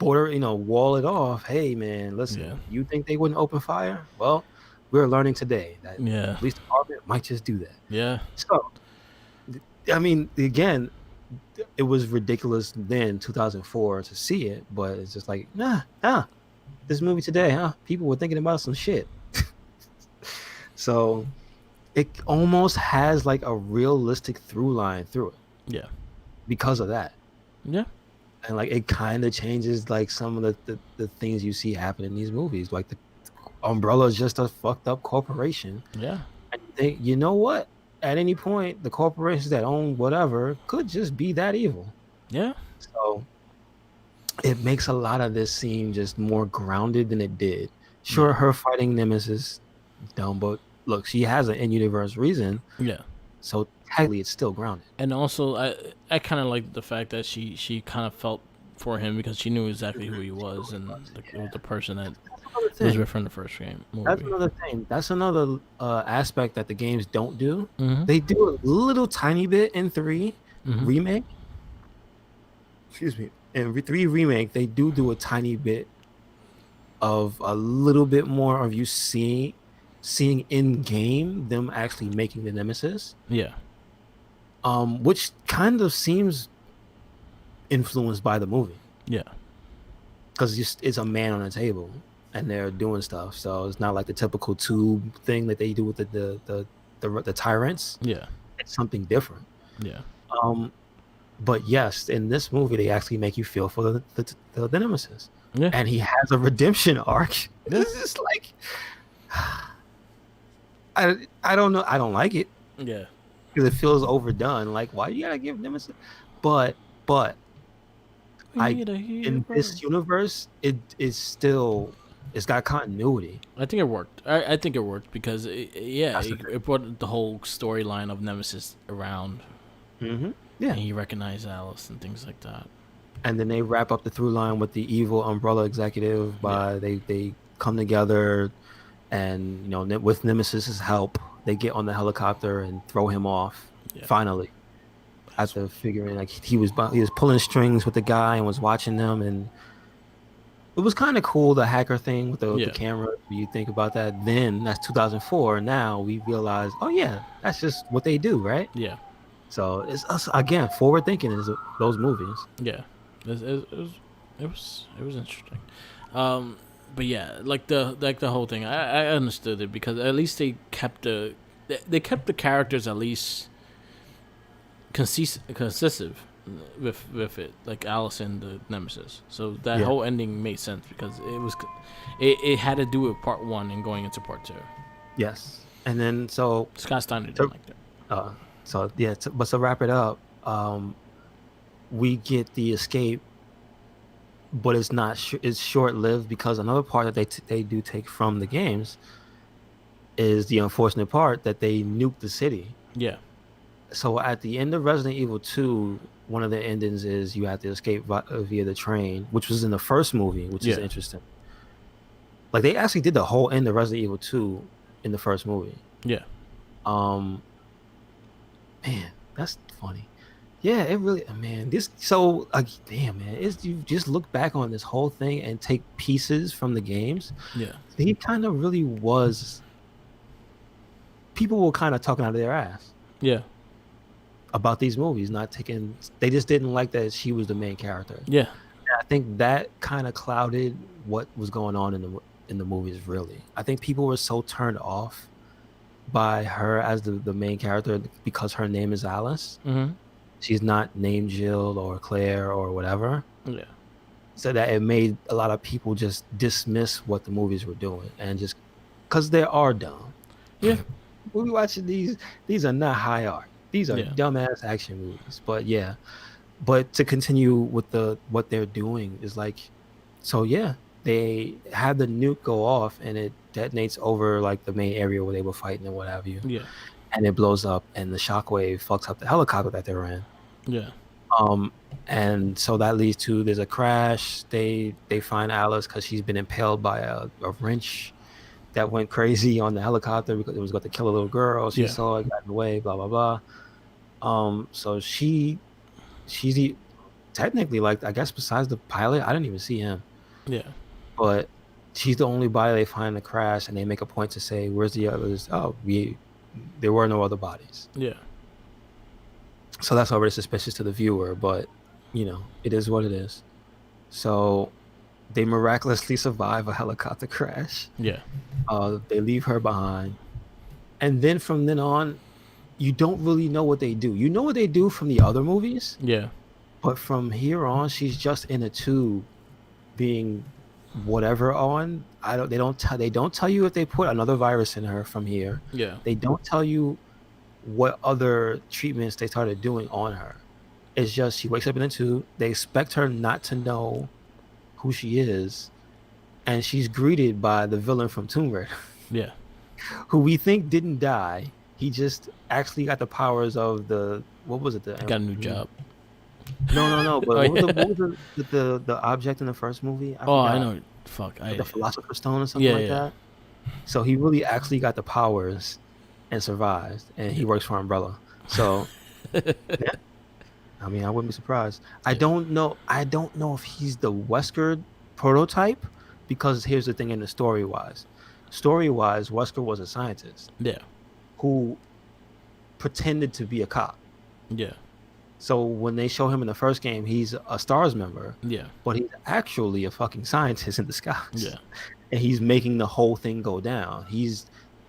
B: wall it off. Hey man,
A: yeah,
B: listen, you think they wouldn't open fire? Well, we're learning today that the
A: yeah,
B: police department might just do that.
A: yeah,
B: So, I mean, again, it was ridiculous then, 2004, to see it, but it's just like, this movie today, people were thinking about some shit. So it almost has like a realistic through line through it
A: yeah,
B: because of that.
A: yeah,
B: And like it kind of changes like some of the things you see happen in these movies. Like the Umbrella is just a fucked up corporation.
A: yeah,
B: And you know what? At any point, the corporations that own whatever could just be that evil.
A: yeah,
B: So it makes a lot of this seem just more grounded than it did. Sure,
A: yeah,
B: her fighting Nemesis, dumb, but look, she has an in-universe reason,
A: yeah.
B: so technically it's still grounded.
A: And also, I kind of like the fact that she kind of felt for him because she knew exactly who he was, and it was the person that
B: Another
A: was
B: thing.
A: with her in the first game
B: That's
A: movie.
B: another thing. That's another aspect that the games don't do.
A: Mm-hmm.
B: They do a little tiny bit in 3
A: Mm-hmm.
B: remake. Excuse me. In 3 remake, they do a tiny bit of a little bit more of you seeing in game them actually making the Nemesis.
A: Yeah,
B: Which kind of seems influenced by the movie
A: yeah,
B: because it's a man on a table and they're doing stuff. So it's not like the typical tube thing that they do with the tyrants.
A: yeah,
B: It's something different.
A: yeah,
B: Um, but yes, in this movie, they actually make you feel for the Nemesis,
A: yeah,
B: and he has a redemption arc. This is like, I don't know. I don't like it
A: yeah.
B: because it feels overdone. Like, why you gotta give Nemesis? But
A: We
B: I
A: need a
B: in
A: hero.
B: this universe, it is still it's got continuity.
A: I think it worked. I think it worked because yeah,
B: That's the thing.
A: it brought the whole storyline of Nemesis around,
B: Yeah,
A: and he recognized Alice and things like that.
B: and then they wrap up the through line with the evil Umbrella executive
A: Yeah,
B: by they come together, and with Nemesis's help, they get on the helicopter and throw him off.
A: yeah,
B: Finally,
A: that's
B: after figuring like he was pulling strings with the guy and was watching them, and it was kind of cool, the hacker thing with the
A: yeah,
B: camera. You think about that, then that's 2004. Now we realize, oh yeah, that's just what they do, right?
A: yeah,
B: So it's us again. Forward thinking is those movies.
A: yeah. It was interesting. Um, but yeah, like the whole thing, I understood it because at least they kept the characters at least consistent with it, like Allison the Nemesis. So that
B: Yeah.
A: whole ending made sense because it had to do with part one and going into part two.
B: Yes. And then so
A: Scott Steiner
B: to
A: didn't like that.
B: uh so yeah, but to wrap it up, we get the escape, but it's not it's short lived because another part that they do take from the games is the unfortunate part that they nuke the city.
A: Yeah,
B: So at the end of Resident Evil 2, one of the endings is you have to escape via the train, which was in the first movie, which is
A: yeah,
B: interesting. Like they actually did the whole end of Resident Evil 2 in the first movie.
A: yeah,
B: Um, man, that's funny. Yeah, it really, man. This so damn, man. It's you just look back on this whole thing and take pieces from the games.
A: yeah,
B: He kind of really was. People were kind of talking out of their ass
A: yeah,
B: about these movies, not taking. They just didn't like that she was the main character.
A: yeah,
B: I think that kind of clouded what was going on in the movies. Really, I think people were so turned off by her as the main character because her name is Alice.
A: mm-hmm,
B: She's not named Jill or Claire or whatever.
A: yeah,
B: So that it made a lot of people just dismiss what the movies were doing and just because they are dumb.
A: yeah,
B: We'll be watching these are not high art. These are
A: yeah,
B: dumbass action movies. But yeah, but to continue with what they're doing is like, so yeah, they had the nuke go off and it detonates over like the main area where they were fighting and what have you,
A: yeah,
B: and it blows up and the shockwave fucks up the helicopter that they're in.
A: yeah,
B: Um, and so that leads to there's a crash. They find Alice because she's been impaled by a wrench that went crazy on the helicopter because it was going to kill a little girl. She
A: yeah,
B: saw it, got in the way, blah blah blah. So she's technically like I guess besides the pilot, I didn't even see him,
A: yeah,
B: but she's the only body they find in the crash, and they make a point to say, "Where's the others?" Oh, there were no other bodies.
A: yeah,
B: So that's already suspicious to the viewer, but it is what it is. So they miraculously survive a helicopter crash.
A: yeah,
B: They leave her behind, and then from then on, you don't really know what they do. You know what they do from the other movies,
A: yeah,
B: but from here on, she's just in a tube, being whatever on. I don't. They don't tell. They don't tell you if they put another virus in her from here.
A: yeah,
B: They don't tell you what other treatments they started doing on her. It's just she wakes up in a tube. They expect her not to know who she is, and she's greeted by the villain from Tomb Raider,
A: yeah.
B: who we think didn't die. He just actually got the powers of the what was it?
A: I got a new job.
B: No. But
A: Oh,
B: what was,
A: yeah.
B: the object in the first movie? I
A: Oh, I
B: forgot.
A: know. Fuck.
B: The Philosopher's Stone or something
A: Yeah,
B: like
A: yeah,
B: that. So he really actually got the powers and survived, and he works for Umbrella. So yeah, I mean, I wouldn't be surprised. I
A: yeah,
B: don't know. I don't know if he's the Wesker prototype, because here's the thing in the story wise, Wesker was a scientist
A: yeah,
B: who pretended to be a cop.
A: yeah,
B: So when they show him in the first game, he's a STARS member,
A: yeah,
B: but he's actually a fucking scientist in disguise.
A: yeah,
B: And he's making the whole thing go down. He's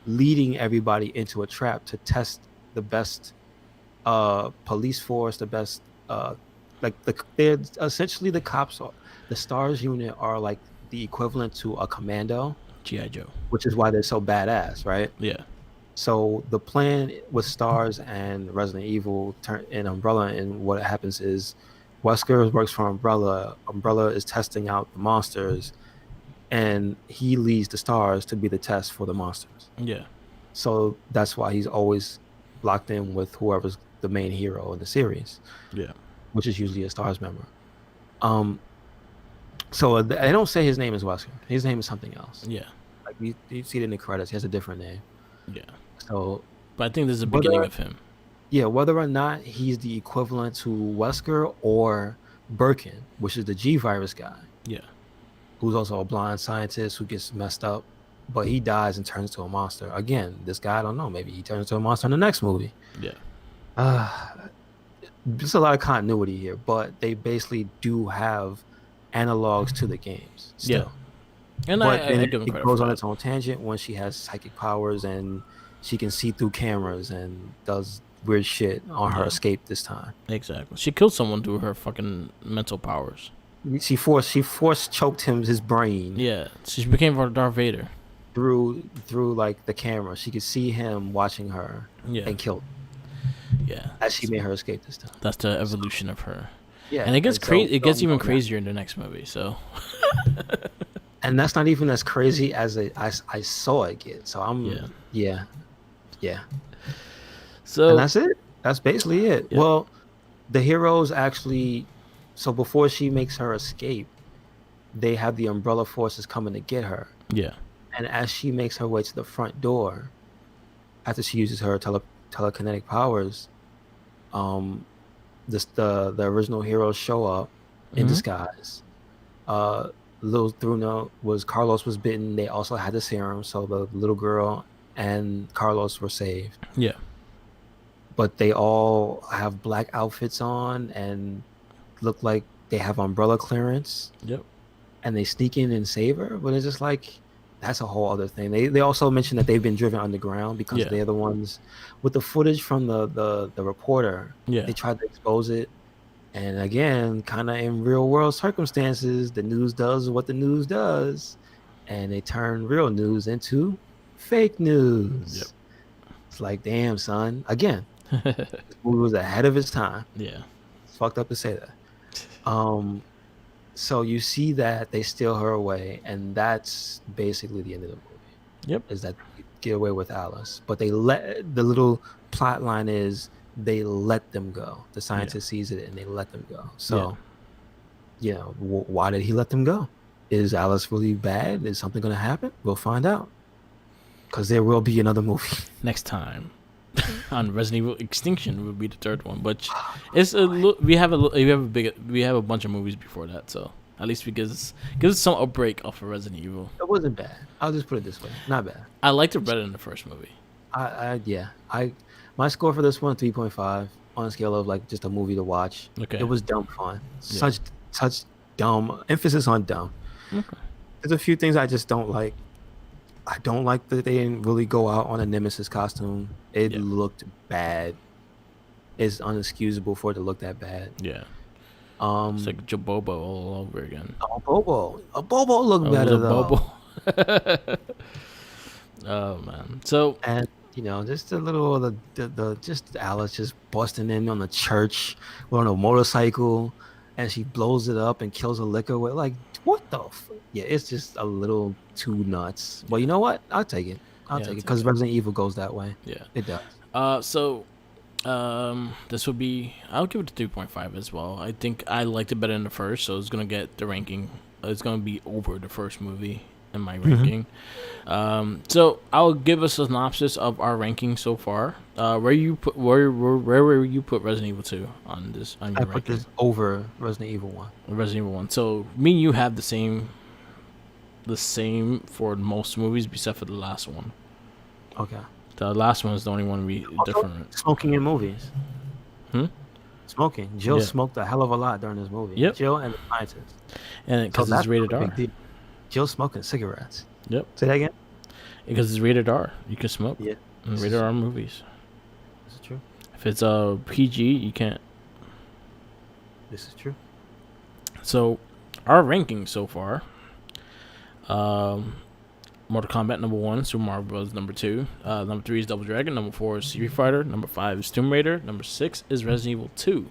B: leading everybody into a trap to test the best police force, the best they're essentially the cops are, the STARS unit are like the equivalent to a commando,
A: G.I. Joe.
B: which is why they're so badass, right?
A: Yeah,
B: So the plan with STARS and Resident Evil and Umbrella, and what happens is Wesker works for Umbrella. Umbrella is testing out the monsters, and he leads the STARS to be the test for the monsters.
A: yeah,
B: So that's why he's always locked in with whoever's the main hero in the series,
A: yeah,
B: which is usually a STARS member. Um, so they don't say his name is Wesker. His name is something else.
A: yeah,
B: Like you see it in the credits. He has a different name.
A: yeah.
B: So
A: But I think this is the beginning
B: whether
A: of him.
B: yeah, whether or not he's the equivalent to Wesker or Birkin, which is the G virus guy,
A: Yeah,
B: who's also a blind scientist who gets messed up, but he dies and turns to a monster. Again, this guy, I don't know, maybe he turns to a monster in the next movie.
A: yeah,
B: Uh, there's a lot of continuity here, but they basically do have analogs to the games
A: Yeah,
B: still.
A: and
B: But then
A: I
B: it,
A: give him
B: it
A: credit
B: goes
A: for
B: on
A: that.
B: its own tangent when she has psychic powers and she can see through cameras and does weird shit on her
A: Yeah,
B: escape this time.
A: exactly. She killed someone through her fucking mental powers.
B: She force choked his brain
A: Yeah, she became Darth Vader.
B: through like the camera. She could see him watching her
A: Yeah,
B: and killed
A: yeah.
B: as she made her escape this time.
A: That's the
B: So,
A: evolution of her, and
B: yeah,
A: it gets
B: and so
A: crazy. It
B: we
A: gets
B: don't
A: even
B: know that.
A: crazier in the next movie. So
B: And that's not even as crazy as I saw it get. So
A: yeah.
B: yeah, yeah. And
A: So
B: that's it. That's basically it.
A: yep.
B: Well, the heroes actually, so before she makes her escape, they have the Umbrella forces coming to get her.
A: Yeah.
B: And as she makes her way to the front door, after she uses her telekinetic powers, um, the original heroes show up in
A: Mm-hmm.
B: disguise. Uh, little Bruno was Carlos was bitten. They also had the serum, so the little girl and Carlos were saved.
A: Yeah.
B: But they all have black outfits on and look like they have umbrella clearance,
A: Yep.
B: and they sneak in and save her. But it's just like that's a whole other thing. They also mentioned that they've been driven underground because
A: Yeah.
B: they're the ones with the footage from the reporter.
A: Yeah.
B: They tried to expose it. And again, kind of in real world circumstances, the news does what the news does, and they turn real news into fake
A: Yep.
B: news. It's like, damn, son. Again, this movie was ahead of its time.
A: Yeah.
B: It's fucked up to say that. Um, so you see that they steal her away, and that's basically the end of the movie.
A: Yep.
B: Is that they get away with Alice, but they let the little plot line is they let them go. The
A: Yeah.
B: scientist sees it and they let them go.
A: Yeah.
B: So, why did he let them go? Is Alice really bad? Is something going to happen? We'll find out because there will be another movie.
A: Next time on Resident Evil Extinction will be the third one, but it's a
B: Boy,
A: we have a bunch of movies before that, so at least we gives us some a break off of Resident Evil.
B: it wasn't bad. I'll just put it this way, not bad.
A: I liked it better than the first movie.
B: Yeah, my score for this one 3.5 on a scale of like just a movie to watch.
A: Okay.
B: It was dumb fun.
A: Yeah.
B: Such dumb emphasis on dumb.
A: Okay.
B: There's a few things I just don't like. I don't like that they didn't really go out on a Nemesis costume. It
A: Yeah.
B: looked bad. It's unexcusable for it to look that bad.
A: Yeah. It's
B: Um,
A: like Jabobo all over again.
B: a Bobo looked
A: Oh, it was
B: better
A: a
B: though,
A: Bobo. Oh man. So
B: and just a little of the just Alice just busting in on the church on a motorcycle, and she blows it up and kills a liquor with like what the yeah, it's just a little too nuts. But you know what? I'll take it. I'll
A: yeah,
B: take it
A: it's
B: because
A: okay.
B: Resident Evil goes that way.
A: Yeah.
B: It does.
A: So this would be I'll give it a 3.5 as well. I think I liked it better than the first, so it's gonna get the ranking. It's gonna be over the first movie in my
B: Mhm.
A: ranking. So I'll give a synopsis of our ranking so far. Where will you put Resident Evil 2 on
B: I
A: your
B: put
A: ranking?
B: this over Resident Evil 1.
A: Resident Evil 1. So me and you have the same for most movies except for the last one.
B: Okay.
A: The last one is the only one we
B: Also,
A: different.
B: smoking in movies.
A: Hmm?
B: Smoking. Jill
A: Yeah.
B: smoked a hell of a lot during this movie.
A: Yep.
B: Jill and the scientist.
A: And
B: So
A: because it's
B: that's
A: rated
B: a
A: R.
B: big deal. Jill smoking cigarettes.
A: Yep.
B: Say that again?
A: Because it's rated R. You can smoke
B: Yeah.
A: in
B: This
A: rated
B: is,
A: R movies.
B: this is true.
A: If it's a PG, you can't.
B: This is true.
A: So, our ranking so far. Mortal Kombat number 1, Super Mario Bros. Number 2, number 3 is Double Dragon, number 4 is Street Fighter, number 5 is Tomb Raider, number 6 is Resident Evil 2,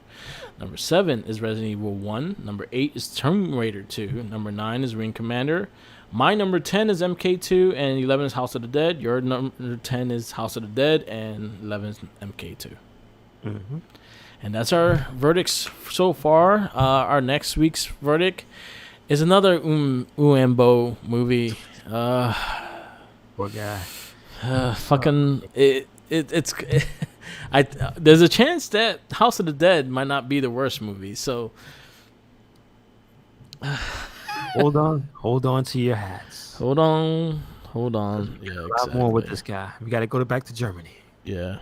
A: number 7 is Resident Evil 1, number 8 is Tomb Raider 2, number 9 is Ring Commander, my number 10 is MK2, and 11 is House of the Dead, your number 10 is House of the Dead, and 11 is MK2.
B: Mm-hmm.
A: And that's our verdicts so far. Our next week's verdict is another Uembo movie.
B: Poor guy.
A: Fucking it's I there's a chance that House of the Dead might not be the worst movie. So
B: Hold on to your hats.
A: hold on. Yeah,
B: A lot more with
A: exactly.
B: this guy. We got to go back to Germany.
A: Yeah.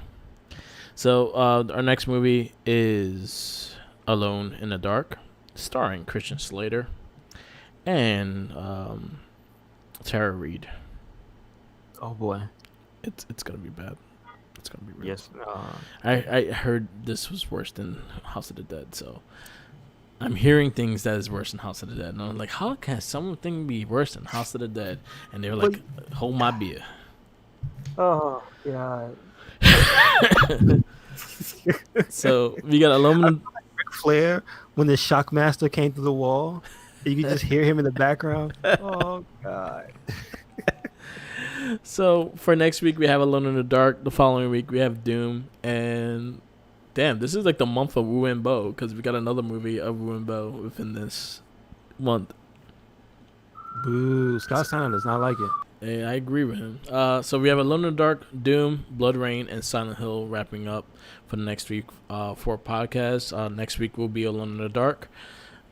A: So our next movie is Alone in the Dark, starring Christian Slater and Tara Reid.
B: Oh boy.
A: It's gonna be bad. It's gonna be real.
B: Yes.
A: I heard this was worse than House of the Dead, so I'm hearing things that is worse than House of the Dead, and I'm like, how can something be worse than House of the Dead? And they were like, hold my beer.
B: Oh God.
A: So we got Aluminum.
B: Ric Flair when the Shockmaster came through the wall. You could just hear him in the background. Oh God.
A: So for next week we have Alone in the Dark. The following week we have Doom, and damn, this is like the month of Wu and Bo because we got another movie of Wu and Bo within this month.
B: Boo. Scott Steiner does not like it.
A: Hey, I agree with him. So we have Alone in the Dark, Doom, Blood Rain, and Silent Hill wrapping up for the next week for podcast. Next week will be Alone in the Dark.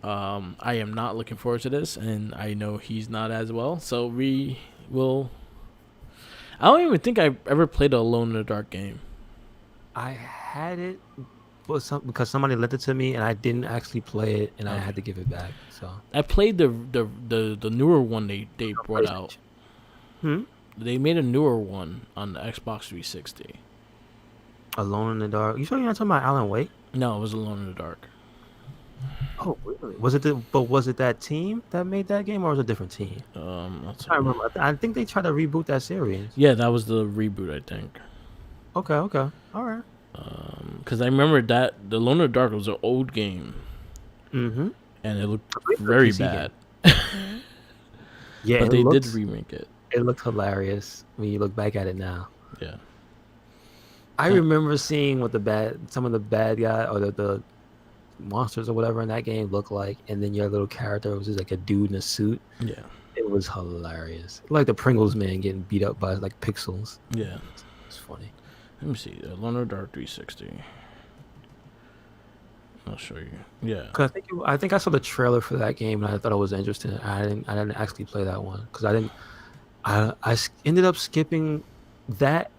A: I am not looking forward to this, and I know he's not as well. So we will. I don't even think I ever played a Alone in the Dark game.
B: I had it because somebody lent it to me and I didn't actually play it and I had to give it back. So
A: I played the newer one they brought out. They made a newer one on the Xbox 360.
B: Alone in the Dark. You sure you're not talking about Alan Wake?
A: No, it was Alone in the Dark.
B: Oh, really? Was it that team that made that game, or was it a different team? I remember. I think they tried to reboot that series.
A: Yeah, that was the reboot, I think.
B: Okay, all right.
A: Because I remember that the Alone in the Dark was an old game. And it looked very bad.
B: Yeah,
A: but they did remake it.
B: It looked hilarious when you look back at it now.
A: Yeah.
B: I remember seeing what some of the bad guy or the monsters or whatever in that game looked like, and then your little character was just like a dude in a suit.
A: Yeah.
B: It was hilarious. Like the Pringles man getting beat up by like pixels.
A: Yeah.
B: It's funny.
A: Let me see. Alone in the Dark 360. I'll show you. Yeah.
B: Cause I think I saw the trailer for that game and I thought it was interesting. I didn't actually play that one because I ended up skipping that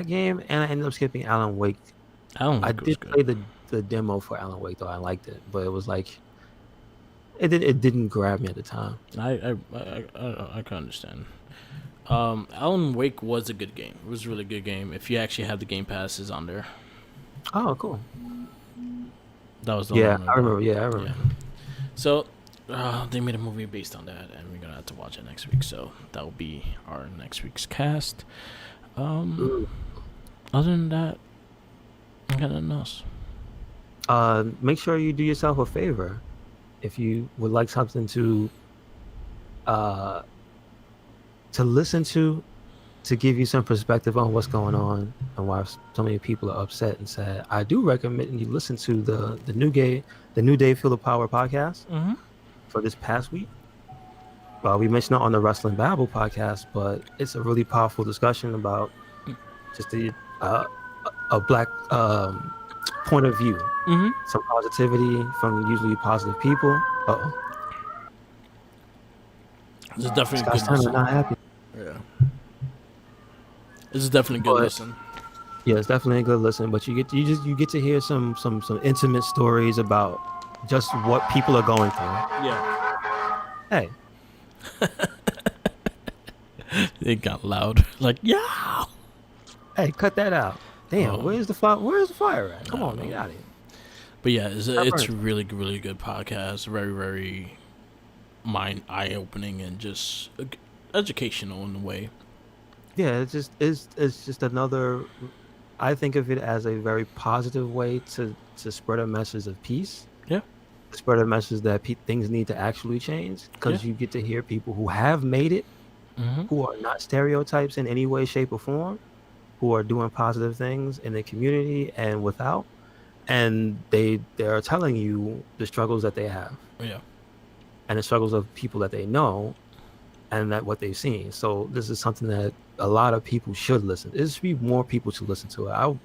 B: game and I ended up skipping Alan Wake. I did play the demo for Alan Wake though. I liked it, but it was like it didn't grab me at the time.
A: I can understand. Alan Wake was a good game. It was a really good game. If you actually have the Game Passes on there.
B: Oh, cool.
A: That was the
B: I remember. Yeah.
A: So they made a movie based on that, and we're gonna have to watch it next week. So that will be our next week's cast. Other than that, I got nothing else.
B: Make sure you do yourself a favor. If you would like something to listen to give you some perspective on what's going on and why so many people are upset and sad, I do recommend you listen to the New Day Feel the Power podcast for this past week. We mentioned it on the Wrestling Babble podcast, but it's a really powerful discussion about just a black point of view, some positivity from usually positive people.
A: This is definitely good listen.
B: Not happy.
A: Yeah. This is definitely a good listen.
B: Yeah, it's definitely a good listen. But you get to hear some intimate stories about just what people are going through.
A: Yeah.
B: Hey.
A: It got loud. Like, yeah.
B: Hey, cut that out. Damn, where's the fire? Where's the fire at? Come on, man, get out of here.
A: But yeah, it's really, really good podcast. Very, very eye-opening and just educational in a way.
B: Yeah, it's just another. I think of it as a very positive way to spread a message of peace.
A: Yeah.
B: Spread a message that things need to actually change, because you get to hear people who have made it, who are not stereotypes in any way, shape, or form, who are doing positive things in the community and without, and they are telling you the struggles that they have.
A: Yeah.
B: And the struggles of people that they know, and that what they've seen. So this is something that a lot of people should listen. There should be more people to listen to it.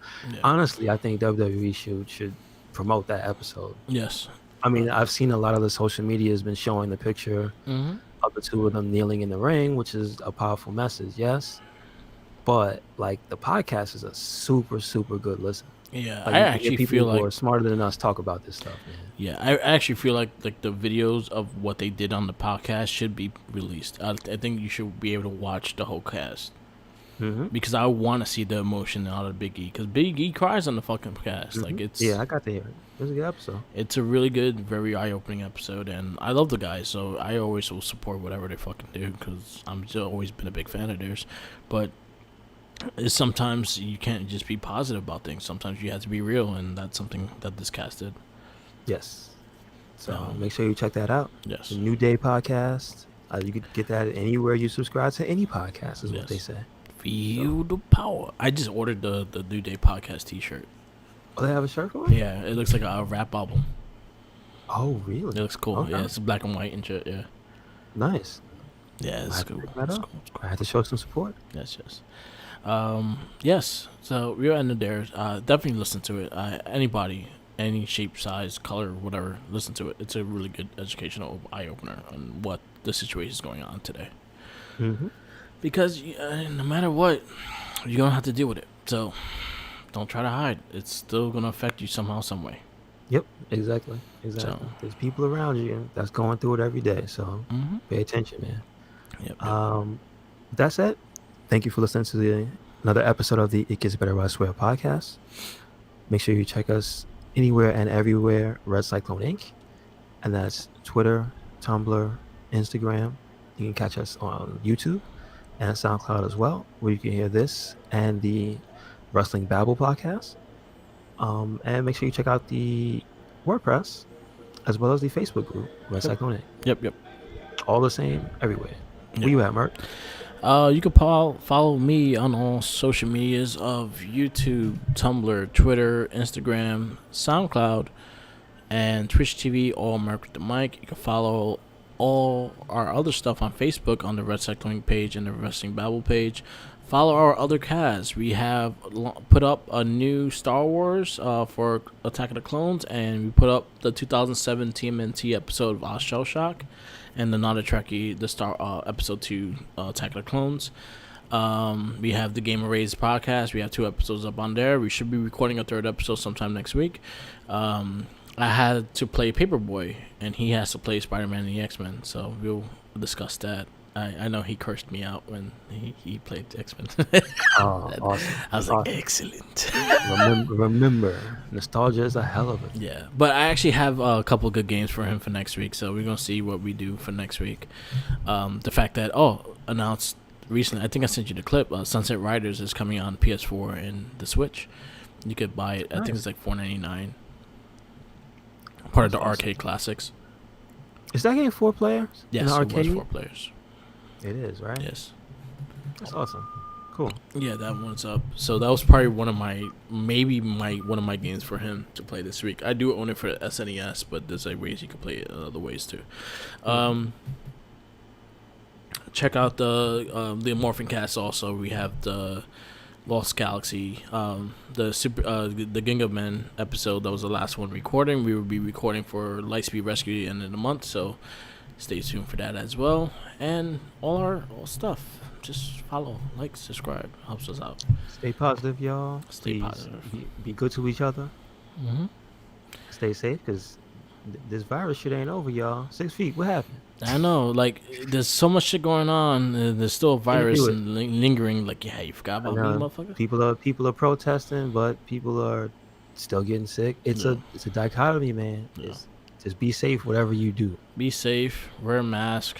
B: Honestly, I think WWE should promote that episode.
A: Yes.
B: I mean, I've seen a lot of the social media has been showing the picture of the two of them kneeling in the ring, which is a powerful message, yes. But like the podcast is a super, super good listen.
A: Yeah,
B: Like
A: I
B: we can get
A: actually
B: people
A: feel
B: who
A: like
B: are smarter than us talk about this stuff, man.
A: yeah, I actually feel like the videos of what they did on the podcast should be released. I think you should be able to watch the whole cast
B: Mm-hmm.
A: because I want to see the emotion out of Big E because Big E cries on the fucking cast.
B: Mm-hmm.
A: Like
B: Yeah, I got to hear it. It was a good episode.
A: it's a really good, very eye opening episode, and I love the guys, so I always will support whatever they fucking do because I'm just always been a big fan of theirs. But it's sometimes you can't just be positive about things. Sometimes you have to be real, and that's something that this cast did.
B: Yes. So
A: Um,
B: make sure you check that out. The
A: yes,
B: New Day podcast. You could get that anywhere you subscribe to any podcast, is what they
A: yes.
B: say.
A: Feel the power. I just ordered the New Day podcast T-shirt.
B: Oh, they have a shirt for it?
A: Yeah, it looks like a rap album.
B: Oh, really?
A: It looks cool.
B: Okay.
A: Yeah, it's black and white and shit. Yeah,
B: Nice.
A: yeah,
B: I
A: it's
B: have to
A: cool.
B: pick that
A: It's
B: up.
A: cool. It's cool.
B: I have to show some support.
A: Yes, yes. Yes. So we're ended there. Definitely listen to it. Anybody, any shape, size, color, whatever, listen to it. It's a really good educational eye opener on what the situation is going on today.
B: Mm-hmm.
A: Because no matter what, you're gonna have to deal with it. So don't try to hide. It's still gonna affect you somehow, some way.
B: Yep, exactly.
A: So,
B: There's people around you that's going through it every day. So pay attention, man.
A: yep.
B: With that said, thank you for listening to another episode of the It Gets Better I Swear podcast. Make sure you check us anywhere and everywhere, Red Cyclone Inc. And that's Twitter, Tumblr, Instagram. You can catch us on YouTube and SoundCloud as well, where you can hear this and the Wrestling Babble podcast. And make sure you check out the WordPress as well as the Facebook group, Red Cyclone Inc.
A: Yep.
B: All the same everywhere.
A: Yep.
B: Where you at, Mert?
A: You can follow me on all social medias of YouTube, Tumblr, Twitter, Instagram, SoundCloud, and Twitch TV, all Mark with the Mic. You can follow all our other stuff on Facebook on the Red Cycling page and the Wrestling Babble page. Follow our other casts. We have put up a new Star Wars for Attack of the Clones, and we put up the 2007 TMNT episode of Shell Shock, and the Nada Trekkie, the Star episode 2 Attack of the Clones. We have the Game of Rays podcast. We have 2 episodes up on there. We should be recording a 3rd episode sometime next week. I had to play Paperboy, and he has to play Spider-Man and the X-Men, so we'll discuss that. I know he cursed me out when he played X-Men.
B: Oh, awesome.
A: I was like, excellent.
B: Remember, nostalgia is a hell of it.
A: Yeah, but I actually have a couple good games for him for next week, so we're going to see what we do for next week. The fact that, announced recently, I think I sent you the clip, Sunset Riders is coming on PS4 and the Switch. You could buy it. Nice. I think it's like $4.99. Part of the arcade classics.
B: Is that game 4 players?
A: Yes, it was 4 players.
B: It is, right?
A: Yes.
B: That's awesome. Cool.
A: Yeah, that one's up. So that was probably one of my games for him to play this week. I do own it for SNES, but there's like ways you can play it other ways too. Check out the Morphin Cast also. We have the Lost Galaxy, the Ginga Men episode. That was the last one recording. We will be recording for Lightspeed Rescue at the end of the month, so stay tuned for that as well. And all our stuff. Just follow, like, subscribe. Helps us out.
B: Stay positive, y'all.
A: Stay positive.
B: Be good to each other.
A: Mm-hmm.
B: Stay safe, because this virus shit ain't over, y'all. 6 feet. What happened?
A: I know. Like, there's so much shit going on. There's still a virus and lingering. Like, yeah, you forgot about me, motherfucker?
B: People are protesting, but people are still getting sick. It's a dichotomy, man. Yeah. Just be safe, whatever you do.
A: Be safe. Wear a mask.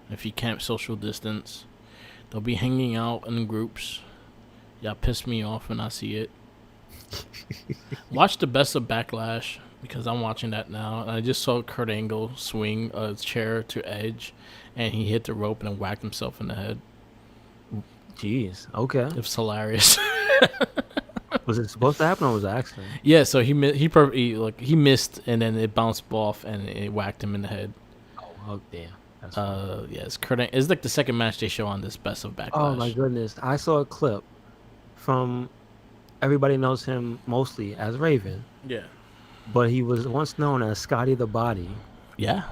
A: If you can't social distance. They'll be hanging out in groups. Y'all piss me off when I see it. Watch the best of Backlash, because I'm watching that now. And I just saw Kurt Angle swing a chair to Edge, and he hit the rope and whacked himself in the head.
B: Jeez. Okay.
A: It was hilarious.
B: Was it supposed to happen or was it an accident?
A: Yeah. So he missed, and then it bounced off and it whacked him in the head.
B: Oh damn.
A: Yes, Kurt. It's like the second match they show on this Best of Backlash.
B: Oh my goodness! I saw a clip from everybody knows him mostly as Raven.
A: Yeah,
B: but he was once known as Scotty the Body.
A: Yeah,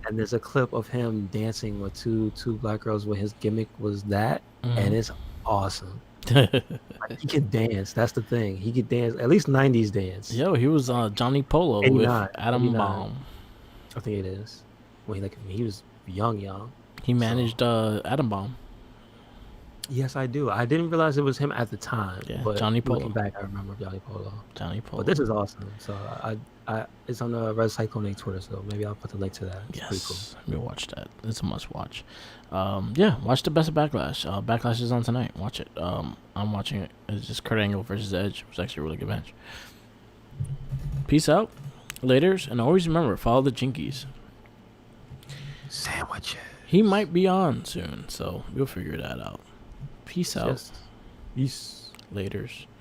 B: and there's a clip of him dancing with two black girls where his gimmick was that, and it's awesome. He can dance. That's the thing. He could dance. At least 90s dance.
A: Yo, he was Johnny Polo with
B: 89,
A: Adam
B: 89.
A: Bomb.
B: I think it is. When he was young.
A: He
B: So
A: managed Adam Bomb.
B: yes, I do. I didn't realize it was him at the time,
A: Yeah,
B: but
A: Johnny
B: looking
A: Polo.
B: back, I remember Johnny Polo.
A: Johnny
B: But
A: Polo.
B: this is awesome. So it's on the Red Cyclone Twitter. So maybe I'll put the link to that. It's pretty cool.
A: Yes, we watch that. It's a must watch. Yeah, watch the best of Backlash. Backlash is on tonight. Watch it. I'm watching it. It's just Kurt Angle versus Edge. It was actually a really good match. Peace out, laters, and always remember, follow the Jinkies.
B: Sandwiches.
A: He might be on soon, so we'll figure that out. Peace out,
B: Yes. Peace.
A: laters.